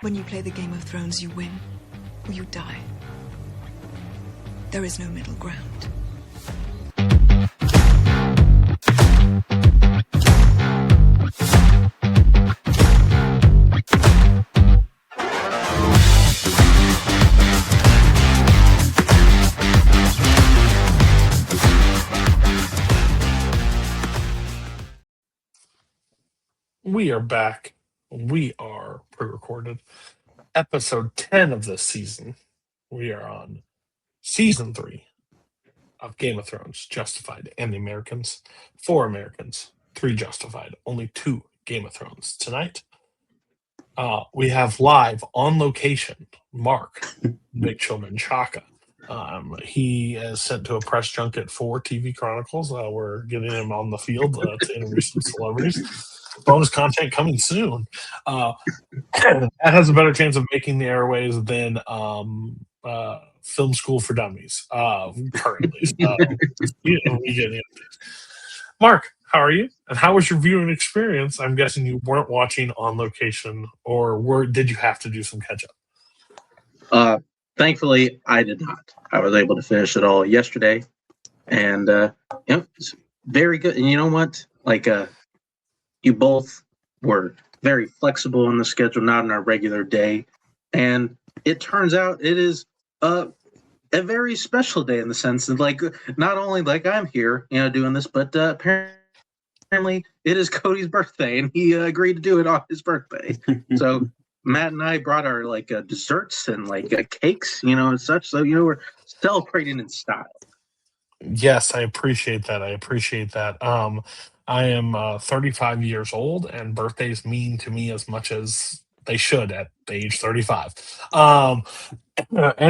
When you play the Game of Thrones, you win or you die. There is no middle ground. We are back. We are pre-recorded. Episode 10 of this season. We are on season 3 of Game of Thrones, Justified and the Americans. 4 Americans, 3 Justified, only 2 Game of Thrones. Tonight, we have live on location, Mark, Big Children Chaka. He is sent to a press junket for TV Chronicles. We're getting him on the field to interview some celebrities. Bonus content coming soon. That has a better chance of making the airways than Film School for Dummies currently. So, we get into it. Mark, how are you? And how was your viewing experience? I'm guessing you weren't watching on location, or did you have to do some catch up? Thankfully, I did not. I was able to finish it all yesterday, and it's very good. And you know what? You both were very flexible on the schedule, not on our regular day. And it turns out it is a very special day in the sense that, not only I'm here, doing this, but apparently it is Cody's birthday, and he agreed to do it on his birthday. So Matt and I brought our desserts and cakes, and such. So we're celebrating in style. Yes, I appreciate that. I am 35 years old, and birthdays mean to me as much as they should at age 35. And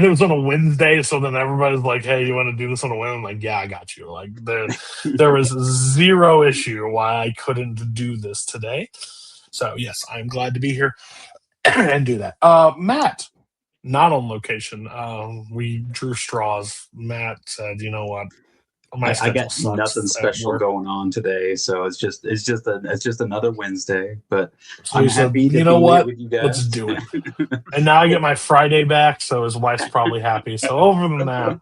it was on a Wednesday, so then everybody's like, "Hey, you want to do this on a Wednesday?" I'm like, "Yeah, I got you." There was zero issue why I couldn't do this today. So yes, I'm glad to be here and do that. Matt, not on location. We drew straws. Matt said, "You know what? I got nothing special going on today, so it's just another Wednesday. But so I'm happy to be with you guys. Let's do it. And now I get my Friday back, so his wife's probably happy. So over than that,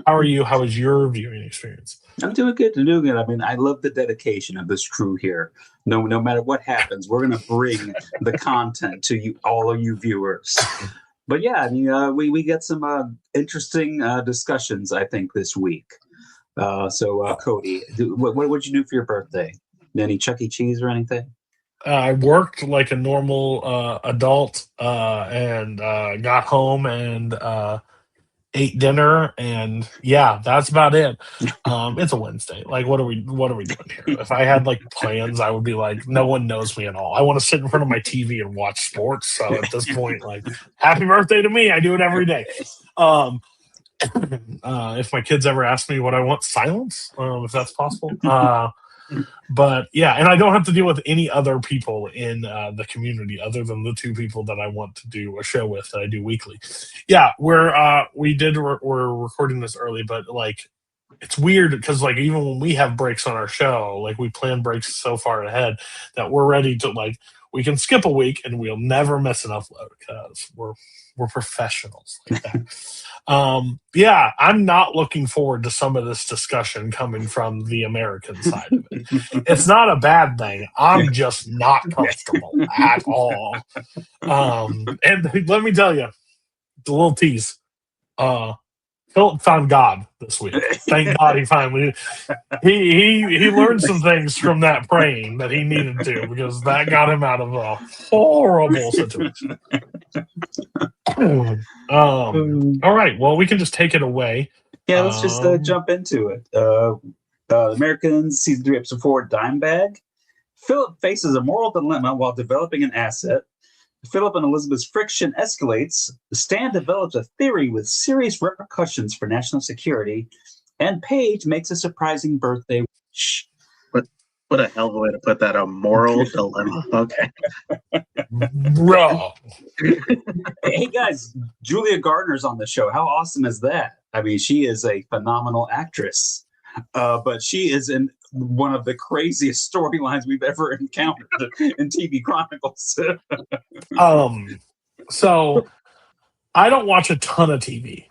how are you? How was your viewing experience? I'm doing good. I mean, I love the dedication of this crew here. No matter what happens, we're gonna bring the content to you, all of you viewers. But yeah, I mean, we get some interesting discussions, I think, this week. So Cody, what did you do for your birthday? Any Chuck E. Cheese or anything? I worked like a normal adult and got home and ate dinner, and yeah, that's about it. It's a Wednesday. What are we doing here? If I had plans, I would be like, no one knows me at all. I want to sit in front of my TV and watch sports. So at this point, happy birthday to me. I do it every day. If my kids ever ask me what I want, silence, if that's possible. But yeah, and I don't have to deal with any other people in the community other than the 2 people that I want to do a show with that I do weekly. Yeah, we're recording this early, but it's weird because even when we have breaks on our show, we plan breaks so far ahead that we're ready to we can skip a week and we'll never miss an upload because we're professionals like that. Yeah, I'm not looking forward to some of this discussion coming from the American side of it. It's not a bad thing. I'm just not comfortable at all. And let me tell you, the little tease. Philip found God this week. Thank God he finally he learned some things from that praying that he needed to, because that got him out of a horrible situation. All right, well, we can just take it away. Yeah, let's just jump into it. Americans season 3 episode 4, Dimebag. Philip faces a moral dilemma while developing an asset. Philip and Elizabeth's friction escalates. Stan develops a theory with serious repercussions for national security, and Paige makes a surprising birthday wish. What a hell of a way to put that, a moral dilemma. Okay. Bro. Hey, guys, Julia Gardner's on the show. How awesome is that? I mean, she is a phenomenal actress, but she is in one of the craziest storylines we've ever encountered in TV Chronicles. So I don't watch a ton of TV,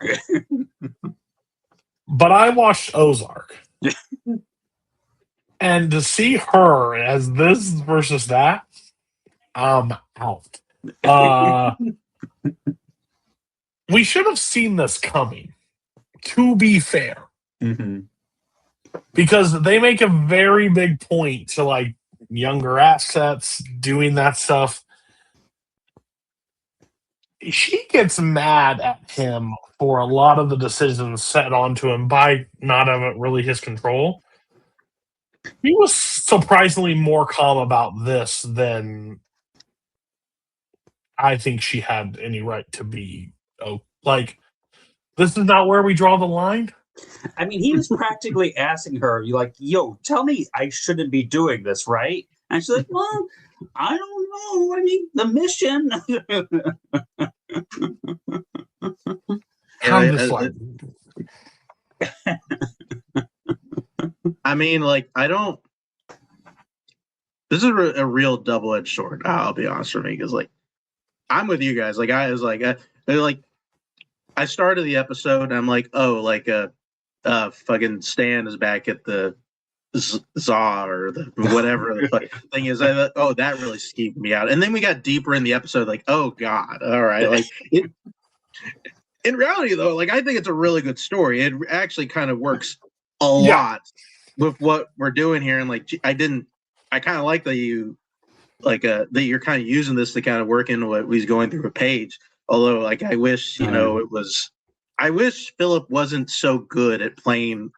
but I watched Ozark. And to see her as this versus that, I'm out. We should have seen this coming, to be fair. Mm-hmm. Because they make a very big point to like younger assets doing that stuff. She gets mad at him for a lot of the decisions set onto him by not of really his control. He was surprisingly more calm about this than I think she had any right to be. Oh, like, this is not where we draw the line. I mean, he was practically asking her, "You like, yo, tell me I shouldn't be doing this, right?" And she's like, "Well, I don't know. I mean, the mission." I'm just like, I mean, like, I don't. This is a real double-edged sword. I'll be honest with me, because like, I'm with you guys. Like, I was like, I started the episode and I'm like, oh, like, fucking Stan is back at the Zaw or the whatever the fuck thing is. I thought, oh, that really skeeved me out. And then we got deeper in the episode, like, oh god, all right. Like, in reality, though, like, I think it's a really good story. It actually kind of works a lot with what we're doing here. And like, I kind of like that you like that you're kind of using this to kind of work into what he's going through a page. Although, like, I wish I wish Philip wasn't so good at playing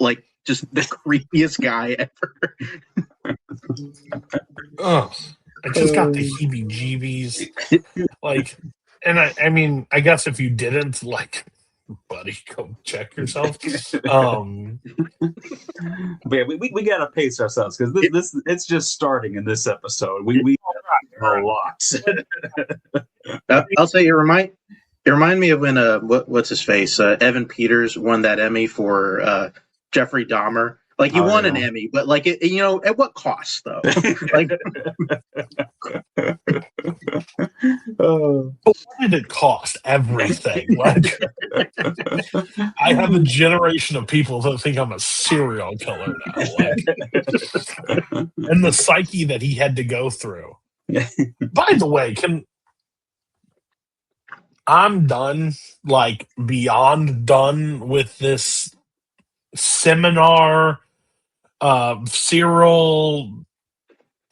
like just the creepiest guy ever. I just got the heebie-jeebies. Like, and I mean, I guess if you didn't, like, buddy, go check yourself. But yeah, we gotta pace ourselves because this it's just starting in this episode. We a lot. I'll say it remind me of when what's his face Evan Peters won that Emmy for Jeffrey Dahmer. Like, he won an Emmy, but like, it, you know, at what cost though? Like, what did it cost? Everything. Like, I have a generation of people that think I'm a serial killer now. Like, and the psyche that he had to go through. By the way, I'm done, like, beyond done with this seminar, serial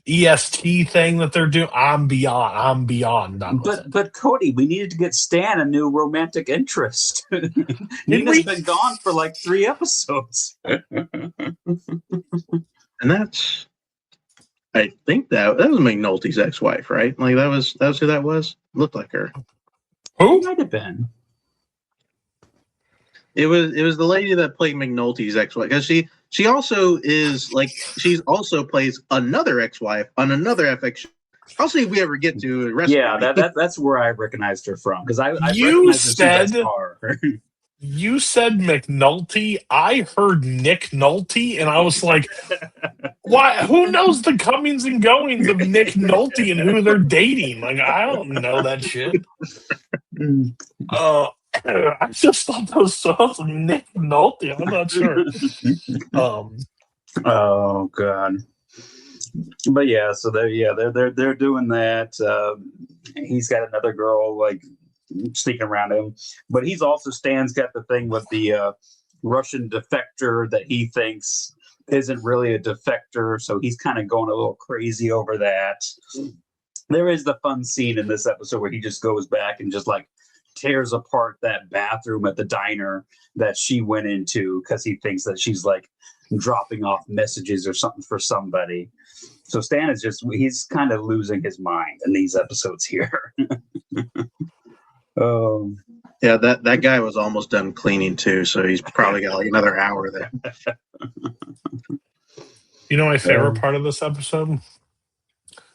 EST thing that they're doing. I'm beyond done with it. But Cody, we needed to get Stan a new romantic interest. Nina's been gone for like 3 episodes. And that's, I think that was McNulty's ex-wife, right? Like, that was who that was. Looked like her. Who? Might have been. It was the lady that played McNulty's ex-wife, because she also is like, she's also plays another ex-wife on another FX show. I'll see if we ever get to the rest. Yeah, that's where I recognized her from, because I You recognized said you said McNulty. I heard Nick Nolte, and I was like, "Why? Who knows the comings and goings of Nick Nolte and who they're dating? Like, I don't know that shit." I just thought those songs of Nick Nolte. I'm not sure. Oh god. But yeah, so they're doing that. He's got another girl like sneaking around him, but he's also Stan's got the thing with the Russian defector that he thinks isn't really a defector, so he's kind of going a little crazy over that. There is the fun scene in this episode where he just goes back and just like tears apart that bathroom at the diner that she went into because he thinks that she's like dropping off messages or something for somebody. So Stan is he's kind of losing his mind in these episodes here. Yeah, that guy was almost done cleaning too, so he's probably got like another hour there. You know my favorite part of this episode?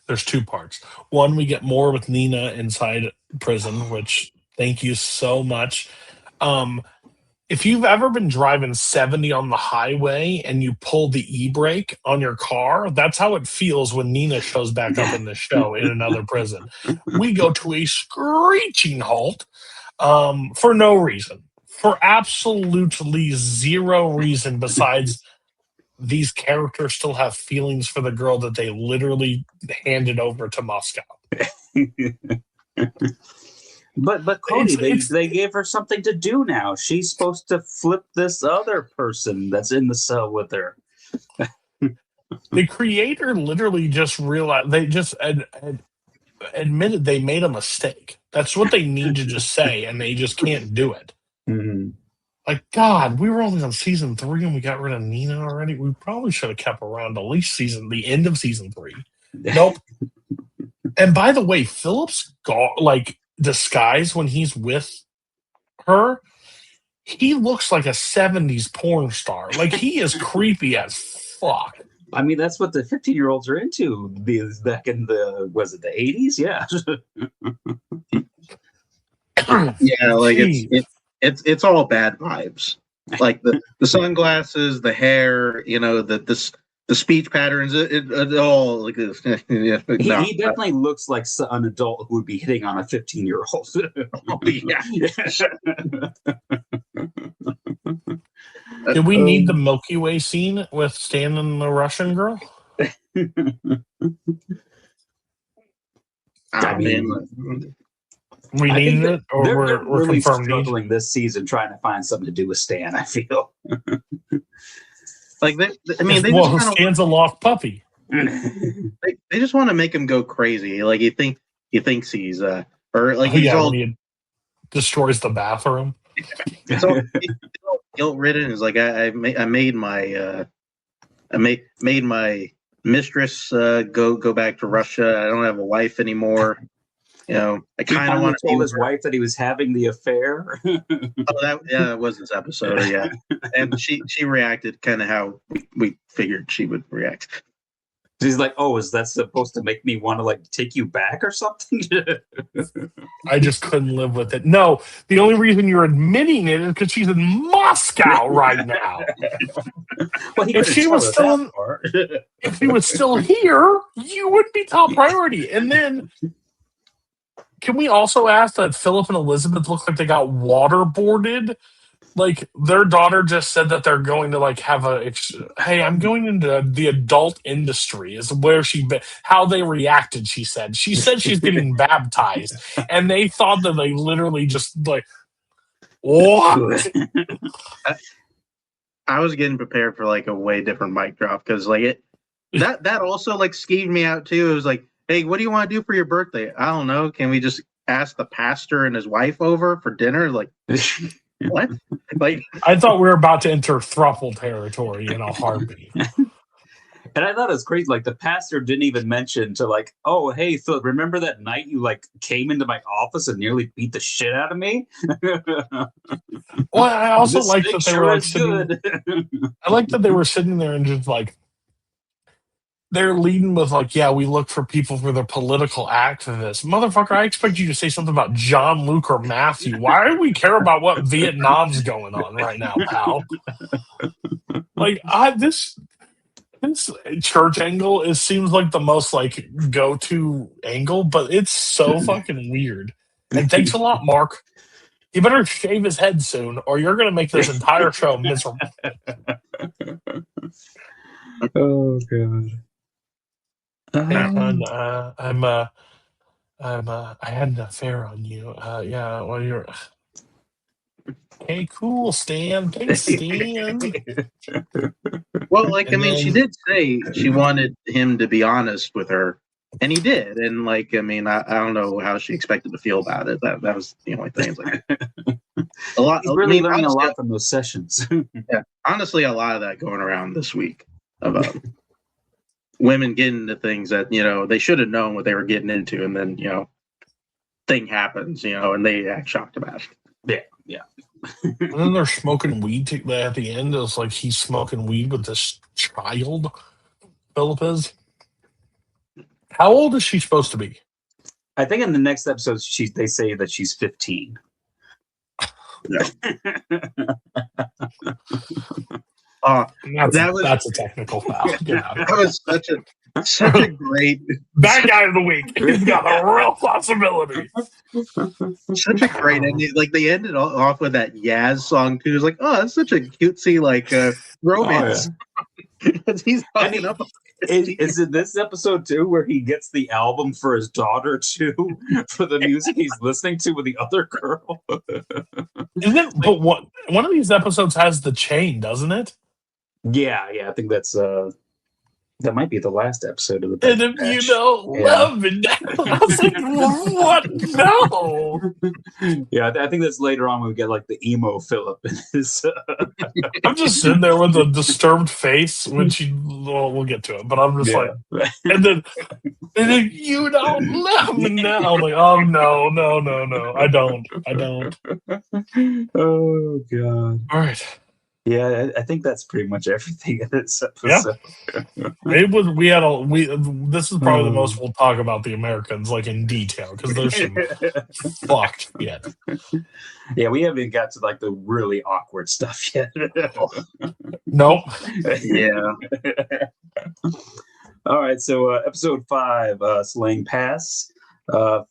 There's 2 parts. One, we get more with Nina inside prison, which thank you so much. if you've ever been driving 70 on the highway and you pull the e-brake on your car, that's how it feels when Nina shows back up in the show in another prison. We go to a screeching halt for no reason, for absolutely zero reason besides these characters still have feelings for the girl that they literally handed over to Moscow. But Cody, they gave her something to do now. She's supposed to flip this other person that's in the cell with her. The creator literally just realized, they just admitted they made a mistake. That's what they need to just say, and they just can't do it. Mm-hmm. Like, God, we were only on season 3 and we got rid of Nina already. We probably should have kept around at least the end of season 3. Nope. And by the way, Philip's disguise when he's with her, he looks like a 70s porn star. Like, he is creepy as fuck. I mean, that's what the 15-year-olds are into back in the 80s? Yeah. Yeah, like it's all bad vibes. Like the sunglasses, the hair, the speech patterns, it all like this. Yeah, no. He definitely looks like an adult who would be hitting on a 15-year-old. Oh, yeah. Did we need the Milky Way scene with Stan and the Russian girl? I mean, we needed it, or they're we're really confirmed struggling this season trying to find something to do with Stan, I feel. like they well, Stan's a lost puppy. They just want to make him go crazy. Like he thinks he's or like he's all when he destroys the bathroom. It's all guilt ridden. It's like I made my mistress go back to Russia. I don't have a wife anymore. I kind of want to told his wife that he was having the affair. that was this episode. Yeah, and she reacted kind of how we figured she would react. She's like, "Oh, is that supposed to make me want to take you back or something?" I just couldn't live with it. No, the only reason you're admitting it is because she's in Moscow right now. Well, if she was still here, you would be top priority. And then, can we also ask that Philip and Elizabeth look like they got waterboarded? Like, their daughter just said that they're going to have hey, I'm going into the adult industry is where how they reacted. She said she's getting baptized, and they thought that they literally just what? I was getting prepared for a way different mic drop because that also skeeved me out too. It was like, hey, what do you want to do for your birthday? I don't know. Can we just ask the pastor and his wife over for dinner? What? I thought we were about to enter throuple territory in a heartbeat. And I thought it was crazy. The pastor didn't even mention to oh, hey, Philip, remember that night you came into my office and nearly beat the shit out of me? Well, I also like that they were sitting. I like that they were sitting there and just they're leading with yeah, we look for people for their political activists. Motherfucker, I expect you to say something about John, Luke, or Matthew. Why do we care about what Vietnam's going on right now, pal? This church angle seems like the most go-to angle, but it's so fucking weird. And thanks a lot, Mark. You better shave his head soon, or you're gonna make this entire show miserable. Oh god. I had an affair on you. Yeah, well, you're. Hey, cool, Stan. Thanks, Stan. Well, she did say she wanted him to be honest with her, and he did. And I don't know how she expected to feel about it. That was the only thing. A lot. He's really learning a lot from those sessions. Yeah, honestly, a lot of that going around this week about women getting into things that they should have known what they were getting into, and then thing happens, and they act shocked about it. Yeah. And then they're smoking weed at the end. It's like he's smoking weed with this child. Philip is. How old is she supposed to be? I think in the next episode, they say that she's 15. That's a technical foul. That was such a great Bad guy of the week. He's got a real possibility. such a great ending. Like they ended off with that Yaz song too. It's like, oh, that's such a cutesy romance. He's hooking up. Is it this episode too where he gets the album for his daughter too for the music he's listening to with the other girl? Isn't it? But one of these episodes has the chain, doesn't it? Yeah, I think that's that might be the last episode of the And if you don't love it, I was like, what? No. Yeah, I think that's later on when we get like the emo Philip in his. I'm just sitting there with a disturbed face when we'll get to it, but I'm just like, and then you don't love me now. I'm like, oh no, I don't. Oh God! All right. Yeah, I think that's pretty much everything in this episode. Yeah. This is probably the most we'll talk about the Americans in detail because there's some fucked yet. Yeah, we haven't got to the really awkward stuff yet. Nope. Yeah. All right, so episode 5, Slaying Pass.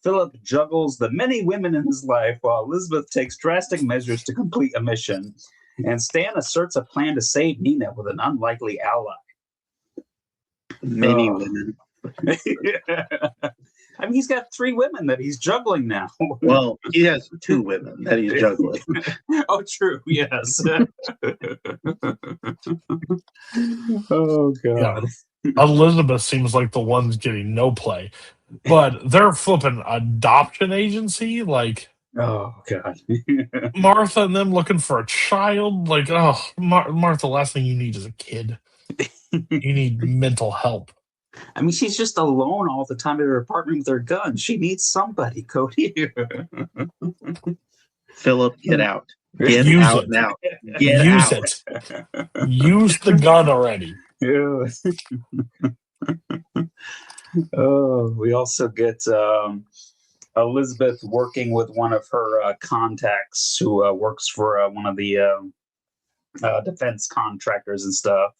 Philip juggles the many women in his life while Elizabeth takes drastic measures to complete a mission. And Stan asserts a plan to save Nina with an unlikely ally. Many women. I mean, he's got 3 women that he's juggling now. Well, he has 2 women that he's juggling. Oh, true. Yes. Oh, God. Yeah. Elizabeth seems like the one's getting no play, but they're flipping adoption agency. Oh, God. Martha and them looking for a child. Martha, the last thing you need is a kid. You need mental help. I mean, she's just alone all the time at her apartment with her gun. She needs somebody, Cody. Philip, get out. Get Use out it. now. Use it. Use the gun already. Yeah. Oh, we also get Elizabeth working with one of her contacts who works for one of the defense contractors and stuff.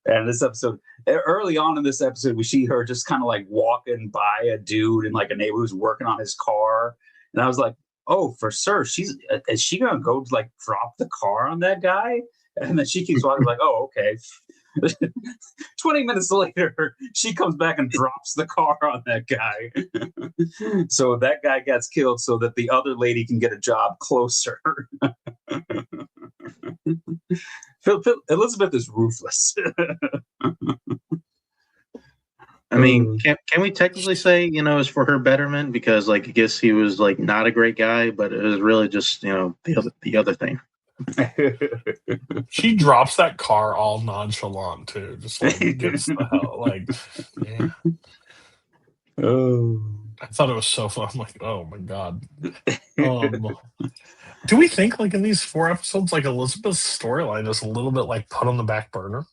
And this episode, early on in this episode, we see her just kind of walking by a dude in a neighbor who's working on his car. And I was like, oh, for sure. Is she going to go drop the car on that guy? And then she keeps walking oh, okay. 20 minutes later, she comes back and drops the car on that guy. So that guy gets killed so that the other lady can get a job closer. Elizabeth is ruthless. I mean, can we technically say, it's for her betterment? Because, I guess he was, not a great guy, but it was really just, the other thing. She drops that car all nonchalant, too. Just gets the hell, yeah. Oh. I thought it was so fun. I'm like, oh, my God. Do we think, in these 4 episodes, Elizabeth's storyline is a little bit, put on the back burner?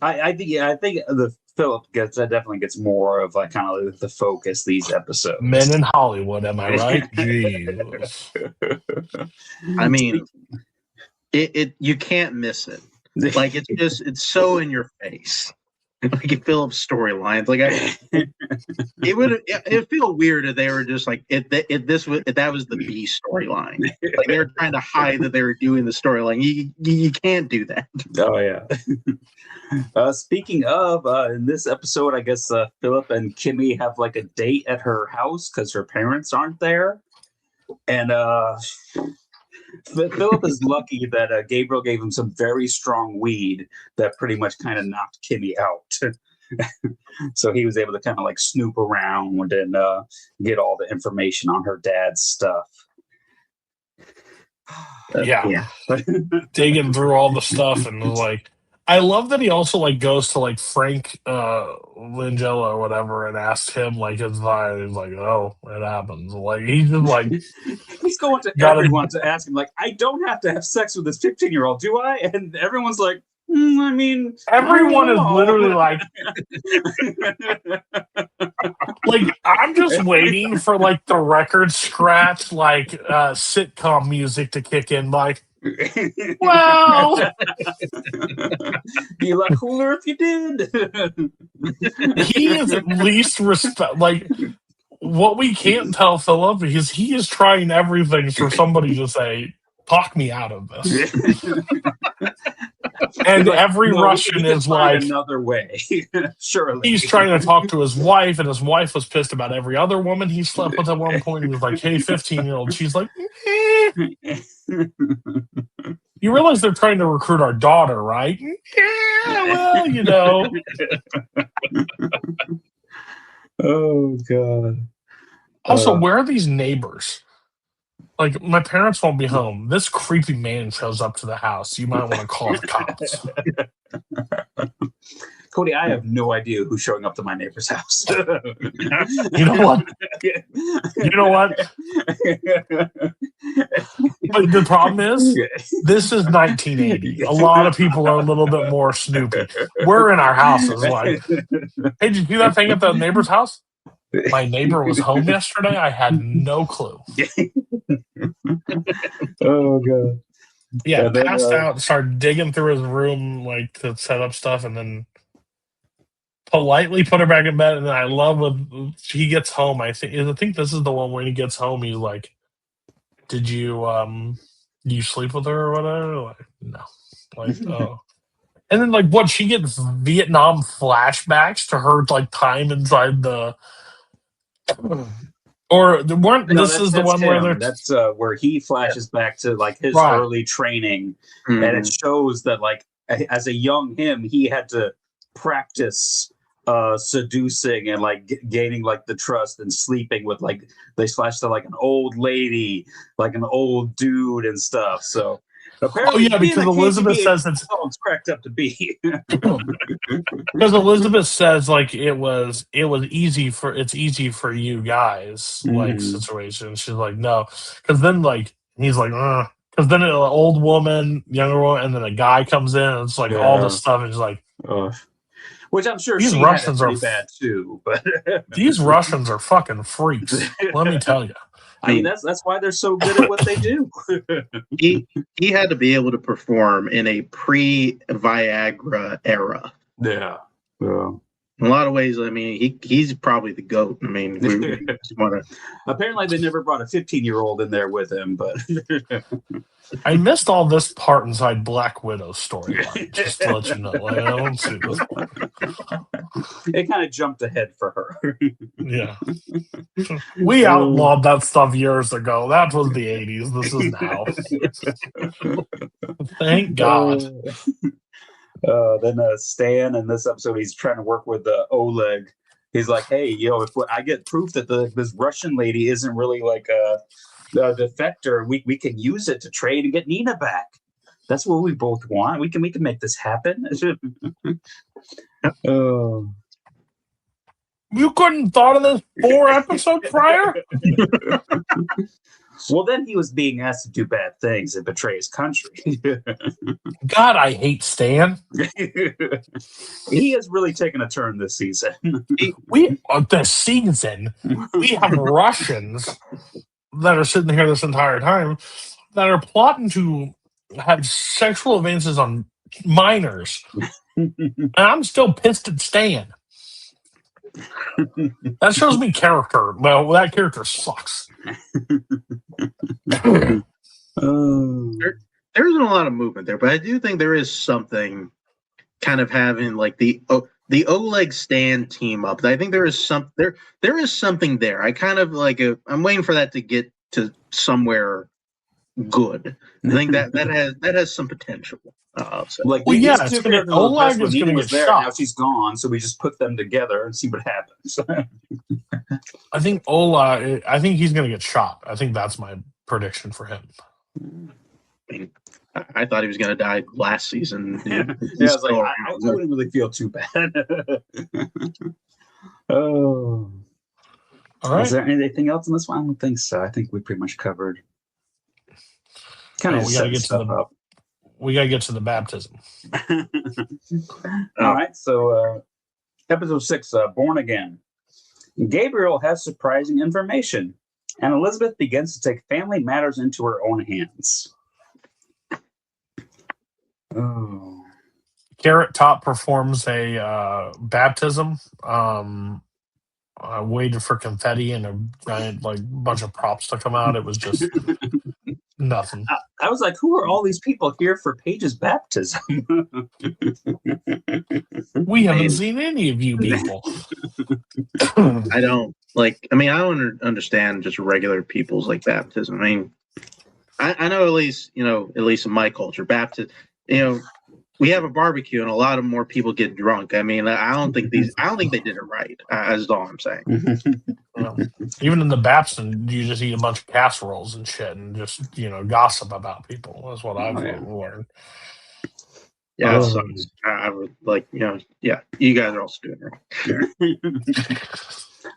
I think the Philip definitely gets more of kind of the focus these episodes. Men in Hollywood, am I right? Jeez. I mean, it you can't miss it. It's so in your face. Philip's storylines. It'd feel weird if they were just if that was the B storyline. They were trying to hide that they were doing the storyline. You can't do that. Oh yeah. Speaking of, in this episode, I guess Philip and Kimmy have a date at her house because her parents aren't there, and Philip is lucky that Gabriel gave him some very strong weed that pretty much kind of knocked Kimmy out. So he was able to kind of snoop around and get all the information on her dad's stuff. Yeah. Digging through all the stuff and I love that he also goes to Frank Langella or whatever and asks him his advice. He's oh, it happens. He's just he's going to everyone to ask him I don't have to have sex with this 15-year-old, do I? And everyone's I mean, everyone is literally I'm just was waiting for like the record scratch, like sitcom music to kick in. Like, well, be a lot cooler if you did. he is at least respect. Like, what we can't tell Philip is he is trying everything for somebody to say, "Talk me out of this." And like, every no, Russian we can is find like, another way. Surely he's trying to talk to his wife, and his wife was pissed about every other woman he slept with at one point. He was like, "Hey, 15-year-old." She's like, "Eh." You realize they're trying to recruit our daughter, right? Yeah, well, you know. Oh God. Also, where are these neighbors? Like, my parents won't be home. This creepy man shows up to the house. You might want to call the cops. Cody, I have no idea who's showing up to my neighbor's house. You know what? You know what? But the problem is, this is 1980. A lot of people are a little bit more snoopy. We're in our houses like, hey, did you see that thing at the neighbor's house? My neighbor was home yesterday. I had no clue. Oh God. Yeah, And then, passed out, started digging through his room like to set up stuff, and then politely put her back in bed. And then I love when he gets home. I think this is the one when he gets home. He's like, "Did you sleep with her or whatever?" Like, no. Like, oh. And then like what? She gets Vietnam flashbacks to her like time inside the. Or the one. No, this is the one where they're. That's where he flashes back to like his Right. early training, and it shows that like as a young him, he had to practice seducing and like gaining like the trust and sleeping with like they flash to like an old lady, like an old dude and stuff. So apparently, because Elizabeth says it's cracked up to be. Because Elizabeth says like it's easy for you guys like situation. She's like, no, because then like he's like, because then an old woman, younger woman, and then a guy comes in, and it's like all this stuff, and he's like, which I'm sure these she Russians had are pretty bad too. But these Russians are fucking freaks. Let me tell you. I mean, that's why they're so good at what they do. He had to be able to perform in a pre-Viagra era. Yeah. In a lot of ways, I mean, he's probably the GOAT. I mean, we just want to. Apparently, they never brought a 15-year-old in there with him, but I missed all this part inside Black Widow's storyline. Just to let you know, like, I don't see this part. It kind of jumped ahead for her. Yeah, we outlawed that stuff years ago. That was the 80s. This is now. Thank God. Then Stan in this episode, he's trying to work with Oleg. He's like, hey, if I get proof that this Russian lady isn't really like a defector, we can use it to trade and get Nina back. That's what we both want. We can make this happen. You couldn't thought of this 4 episodes prior? Well, then he was being asked to do bad things and betray his country. God, I hate Stan. He has really taken a turn this season. We have Russians that are sitting here this entire time that are plotting to have sexual advances on minors. And I'm still pissed at Stan. That shows me character. Well, that character sucks. There isn't a lot of movement there, but I do think there is something kind of having like the Oleg Stan team up. I think there is something there. I kind of like I'm waiting for that to get to somewhere good. I think that has some potential. Like, well, yeah, Oleg is going to get there. shot. Now she's gone, so we just put them together and see what happens. I think Ola. I think he's going to get shot. I think that's my prediction for him. I thought he was going to die last season. Yeah, I was like, I wouldn't really feel too bad. Oh, all right. Is there anything else in this one? I don't think so. I think we pretty much covered. Kind of we got to get to the. We got to get to the baptism. All right, so episode 6, Born Again. Gabriel has surprising information, and Elizabeth begins to take family matters into her own hands. Oh. Carrot Top performs a baptism. I waited for confetti and a giant bunch of props to come out. It was just nothing. I was like, who are all these people here for Paige's baptism? We haven't seen any of you people. I don't understand just regular people's baptism. I mean, I know at least in my culture, baptism, we have a barbecue and a lot of more people get drunk. I mean, I don't think they did it right. That's all I'm saying. Even in the baptism, you just eat a bunch of casseroles and shit and just gossip about people. That's what I've learned. Yeah, it sucks. I would you guys are also doing it right.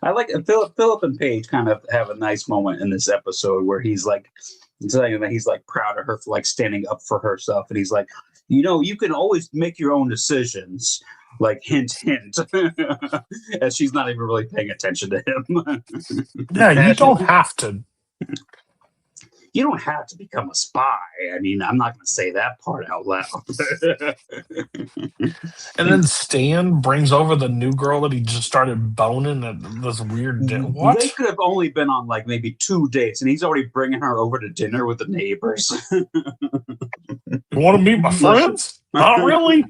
I like Philip and Paige kind of have a nice moment in this episode where he's saying that he's proud of her for standing up for herself, and he's like, you can always make your own decisions. Hint, hint. And she's not even really paying attention to him. Yeah, you don't have to. You don't have to become a spy. I mean, I'm not going to say that part out loud. And then Stan brings over the new girl that he just started boning at this weird what? They could have only been on maybe 2 dates, and he's already bringing her over to dinner with the neighbors. You want to meet my friends? Not really.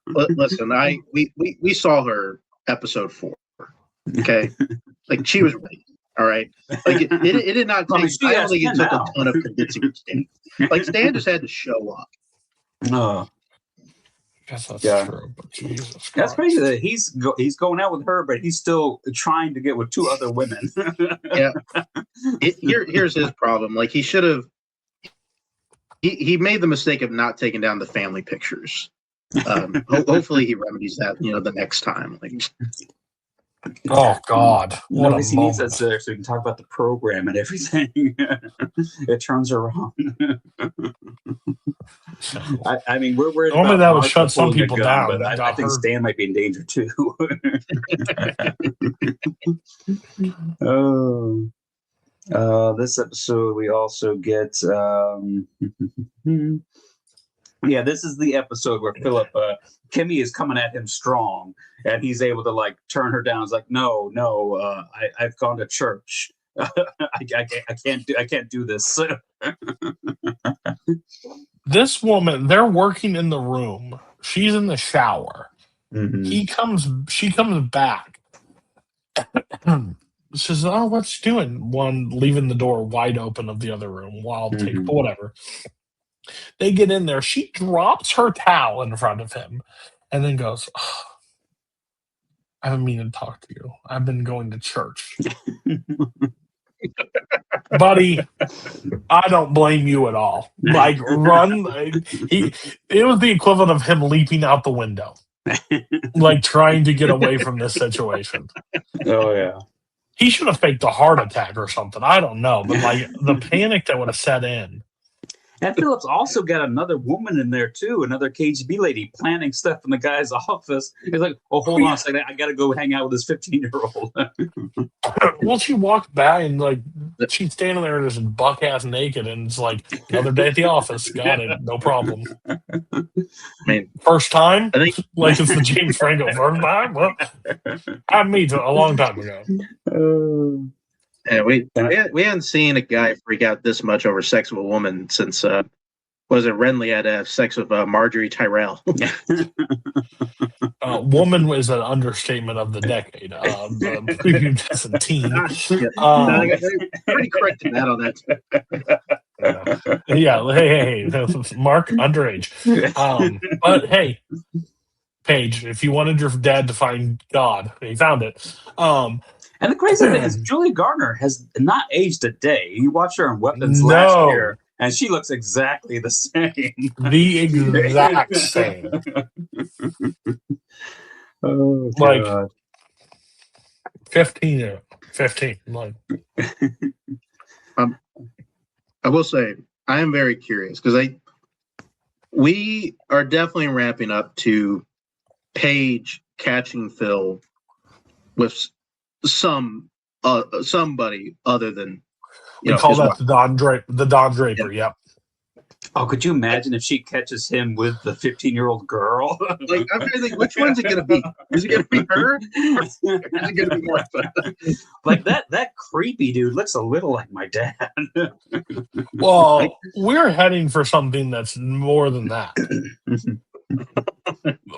Listen, we saw her episode 4. Okay, she was ready. All right, it did not take. I don't think it took a ton of convincing Stan. Stan just had to show up. No, guess that's true. But Jesus Christ. That's crazy that he's going out with her, but he's still trying to get with 2 other women. Yeah, here's his problem. He should have. He made the mistake of not taking down the family pictures. Hopefully, he remedies that. The next time. Oh God! What he needs us there so we can talk about the program and everything. It turns around. I mean, we're normally that would shut some people down, but I think Stan might be in danger too. This episode we also get. Yeah, this is the episode where Philip, Kimmy is coming at him strong, and he's able to turn her down. He's like, no, I've gone to church. I can't do this. This woman, they're working in the room. She's in the shower. Mm-hmm. She comes back. Says, "Oh, what's she doing?" One leaving the door wide open of the other room while taking whatever. They get in there. She drops her towel in front of him and then goes, "Oh, I haven't mean to talk to you. I've been going to church." Buddy, I don't blame you at all. Run. It was the equivalent of him leaping out the window. Trying to get away from this situation. Oh, yeah. He should have faked a heart attack or something. I don't know. But the panic that would have set in. And Phillips also got another woman in there too, another KGB lady planning stuff in the guy's office. He's like, "Oh, hold on a second, I got to go hang out with this 15-year-old." Well, she walked by and she's standing there just buck ass naked, and it's another day at the office. Got it, no problem. I mean, first time? I think it's the James Franco first time. Well, happened me a long time ago. Yeah, we haven't seen a guy freak out this much over sex with a woman since Renly had to have sex with Marjorie Tyrell. Woman was an understatement of the decade. Prepubescent teen. Pretty correct in that on that. Yeah, hey, Mark, underage. But hey, Paige, if you wanted your dad to find God, he found it. And the crazy thing is, Julie Garner has not aged a day. You watched her in Weapons last year, and she looks exactly the same. The exact same. Oh, God. 15. I will say, I am very curious because we are definitely ramping up to Paige catching Phil with some somebody other than We call his that wife. the Don Draper. Yep. Oh, could you imagine if she catches him with the 15-year-old girl? Like, I'm trying to think, which one's it going to be? Is it going to be her? Or is it going to be Martha? Like that creepy dude looks a little like my dad. Well, we're heading for something that's more than that.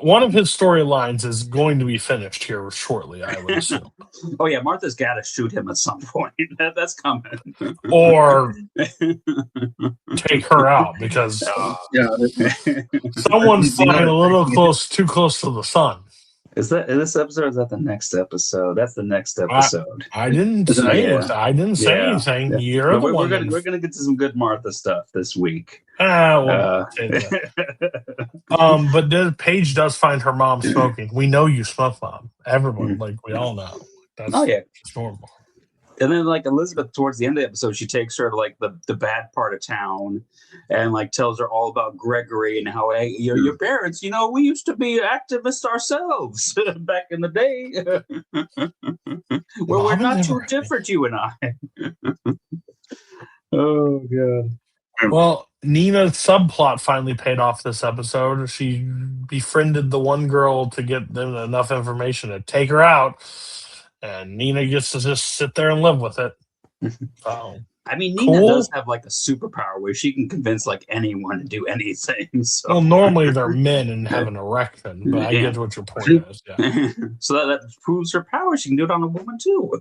One of his storylines is going to be finished here shortly, I would assume. Oh yeah, Martha's got to shoot him at some point. That's coming. Or take her out because Yeah. someone's flying a little too close to the sun. Is that in this episode? Or is that the next episode? That's the next episode. I didn't say anything. I didn't say anything. Yeah. You're the one. We're gonna get to some good Martha stuff this week. But Paige does find her mom smoking. We know you smoke, Mom. Everyone, like we all know. That's it's normal. And then, like, Elizabeth, towards the end of the episode, she takes her to like the bad part of town, and like tells her all about Gregory and how, hey, your parents, we used to be activists ourselves back in the day. Well, we're not too different, you and I. Oh god. Well, Nina's subplot finally paid off this episode. She befriended the one girl to get them enough information to take her out. And Nina gets to just sit there and live with it. I mean, Nina does have like a superpower where she can convince like anyone to do anything. So. Well, normally they're men and have an erection, but I get what your point is. Yeah. So that proves her power. She can do it on a woman too.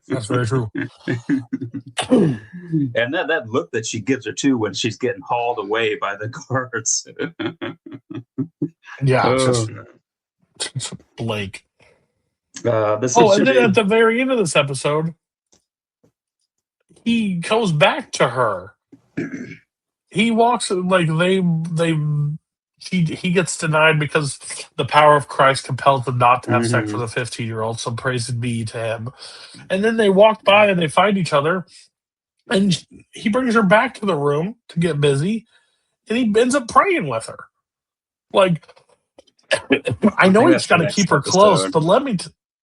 That's very true. And that look that she gives her too when she's getting hauled away by the guards. Yeah, it's just Blake. And then at the very end of this episode, he goes back to her. He walks like he gets denied because the power of Christ compels them not to have sex with a 15-year-old. So praise be to him. And then they walk by and they find each other, and he brings her back to the room to get busy, and he ends up praying with her. Like, I know he's got to keep her close, but let me.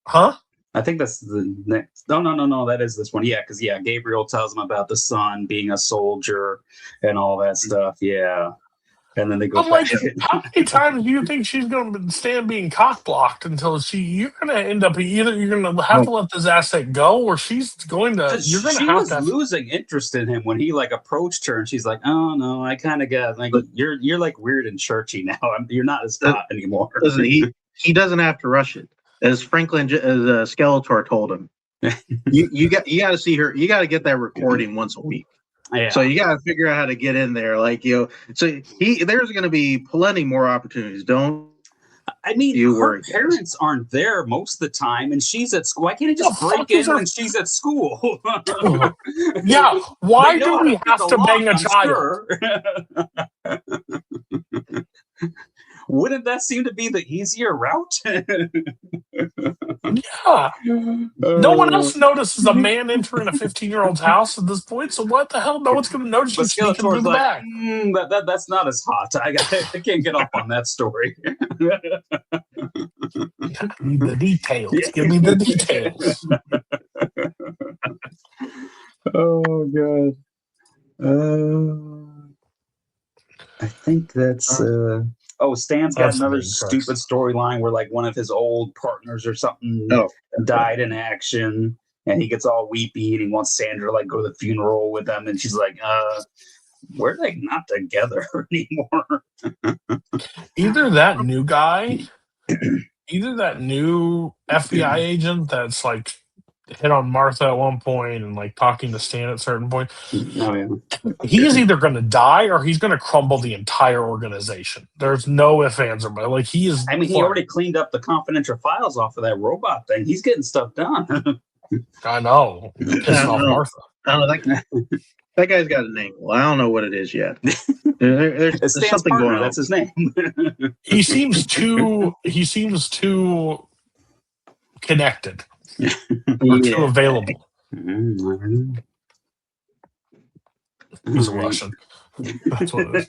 Huh? I think that's the next. No. That is this one. Yeah, because Gabriel tells him about the son being a soldier and all that stuff. Yeah, and then they go. Like, how many times do you think she's going to stand being cock blocked until you're going to end up either you're going to have to let this asset go, or she's going to. You're going to have to losing interest in him when he like approached her, and she's like, "Oh no, I kind of got like you're like weird and churchy now. You're not as hot anymore." Listen, he doesn't have to rush it. As Skeletor told him, you got to see her. You got to get that recording once a week. Yeah. So you got to figure out how to get in there. Like so there's going to be plenty more opportunities. Don't. I mean, her parents aren't there most of the time, and she's at school. Why can't he just break in when she's at school? Yeah. Why do we have to bang a child? Wouldn't that seem to be the easier route? Yeah. No one else notices a man entering a 15-year-old's house at this point, so what the hell? No one's going to notice you sneaking through the back. That's not as hot. I can't get off on that story. Need the details. Give me the details. Oh, God. I think that's... Stan's got another stupid storyline where like one of his old partners or something died in action, and he gets all weepy and he wants Sandra to like go to the funeral with them, and she's like, we're like not together anymore. Either that new guy, either that new FBI agent that's like hit on Martha at one point and like talking to Stan at a certain point. Oh yeah. He's either going to die or he's going to crumble the entire organization. There's no ifs, ands, or buts. Like he is. I mean, he already cleaned up the confidential files off of that robot thing. He's getting stuff done. I know. Pissing off Martha. I don't know, that guy's got a name. Well, I don't know what it is yet. There's something going on. That's his name. He seems too connected. Or too available. He's a Russian. That's what it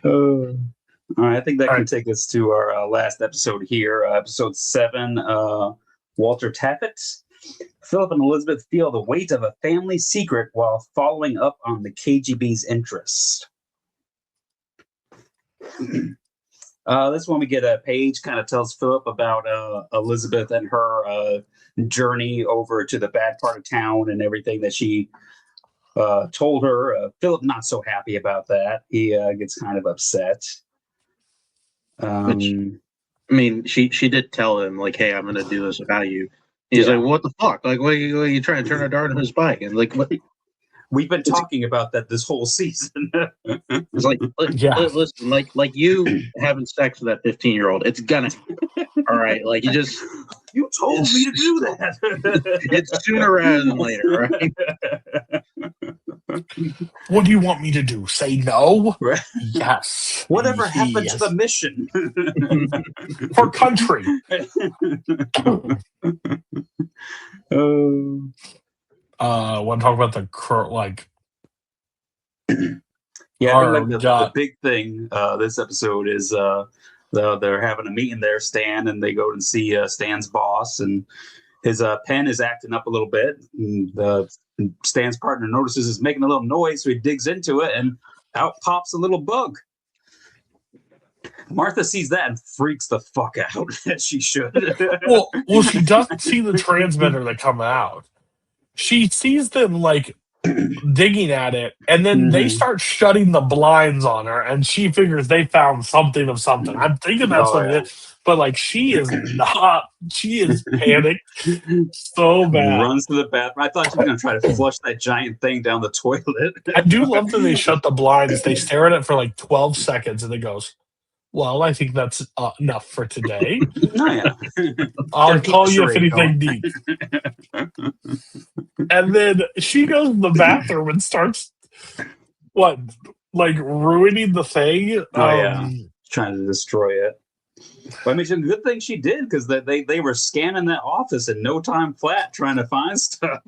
is. All right, I think that All can right. take us to our last episode here, episode 7. Walter Taffet. Philip and Elizabeth feel the weight of a family secret while following up on the KGB's interest. This one we get a page kind of tells Philip about Elizabeth and her journey over to the bad part of town and everything that she told her. Philip not so happy about that. He gets kind of upset. Which, I mean, she did tell him, like, hey, I'm going to do this without you. He's like, what the fuck? Like, what are you trying to turn a dart on his bike? And like, what? We've been talking about that this whole season. It's like, listen, like you having sex with that 15-year-old, it's gonna, all right. Like you told me to do that. It's sooner rather than later, right? What do you want me to do? Say no? Right. Yes. Whatever happened to Yes. the mission? For country. Want to talk about the yeah, I think the big thing this episode is they're having a meeting there, Stan, and they go and see Stan's boss, and his pen is acting up a little bit. And Stan's partner notices it's making a little noise, so he digs into it, and out pops a little bug. Martha sees that and freaks the fuck out, as she should. well, she doesn't see the transmitter that come out. She sees them like digging at it, and then they start shutting the blinds on her, and she figures they found something of something. I'm thinking that's what it is, but like she is not. She is panicked so bad. Runs to the bathroom. I thought she was going to try to flush that giant thing down the toilet. I do love that they shut the blinds. They stare at it for like 12 seconds, and it goes, well, I think that's enough for today. Oh, yeah. I'll call you if anything needs. And then she goes to the bathroom and starts, ruining the thing? Trying to destroy it. Well, I mean, it's a good thing she did, because they were scanning that office in no time flat trying to find stuff.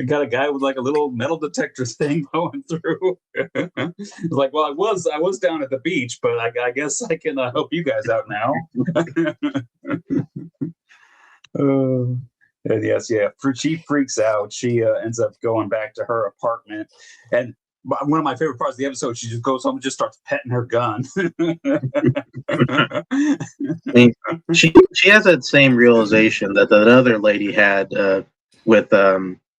Got a guy with like a little metal detector thing going through. It's like, well, I was down at the beach, but I guess I can help you guys out now. Yes, yeah. She freaks out. She ends up going back to her apartment, and one of my favorite parts of the episode, she just goes home and just starts petting her gun. I mean, she has that same realization that the other lady had with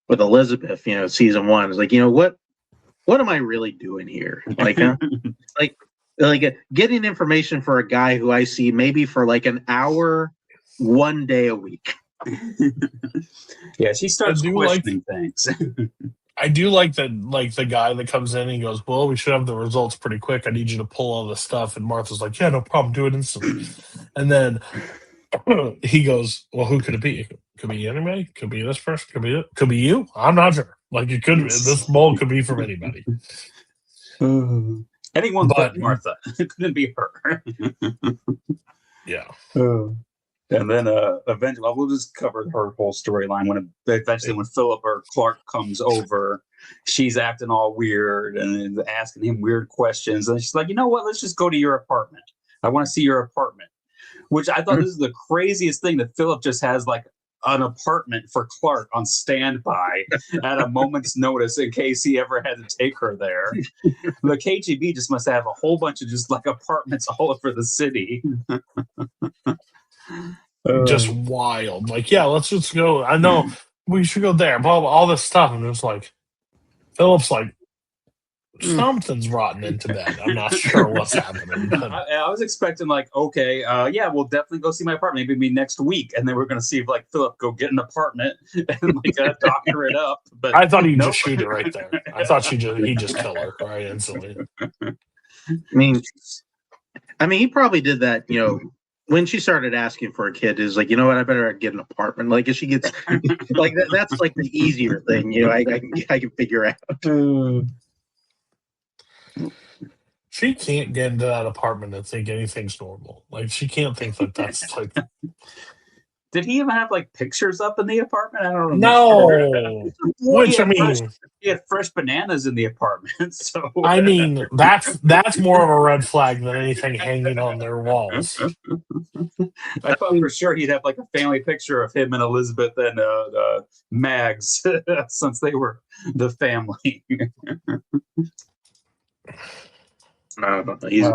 Elizabeth. Season 1 is like, what am I really doing here? Like, like getting information for a guy who I see maybe for like an hour, 1 day a week. Yeah, she starts questioning things. I do like that, like the guy that comes in and he goes, well, we should have the results pretty quick. I need you to pull all this stuff. And Martha's like, yeah, no problem. Do it instantly. And then he goes, well, who could it be? Could be anybody. Could be this person. Could be you. I'm not sure. Like it could. This mold could be from anybody. Anyone but Martha. It couldn't be her. Yeah. And then eventually, we'll just cover her whole storyline. When Philip or Clark comes over, she's acting all weird and asking him weird questions. And she's like, you know what? Let's just go to your apartment. I want to see your apartment. Which I thought this is the craziest thing, that Philip just has like an apartment for Clark on standby at a moment's notice in case he ever had to take her there. The KGB just must have a whole bunch of just like apartments all over the city. Just wild. Like, yeah, let's just go. I know we should go there. Blah, blah, all this stuff. And it's like, Philip's like, something's rotten into bed. I'm not sure what's happening. I was expecting like, okay, yeah, we'll definitely go see my apartment. Maybe next week. And then we're going to see if like Philip go get an apartment and like doctor it up. But I thought he'd just shoot her right there. I thought he'd just kill her right instantly. I mean, he probably did that, when she started asking for a kid, is like, you know what, I better get an apartment. Like, if she gets like that, that's like the easier thing, I can figure out. She can't get into that apartment and think anything's normal. Like, she can't think that that's like. Did he even have like pictures up in the apartment? I don't remember. No. Which, I mean, he had fresh bananas in the apartment. So I mean, that's more of a red flag than anything hanging on their walls. I thought for sure he'd have like a family picture of him and Elizabeth and Mags since they were the family. I don't know. He's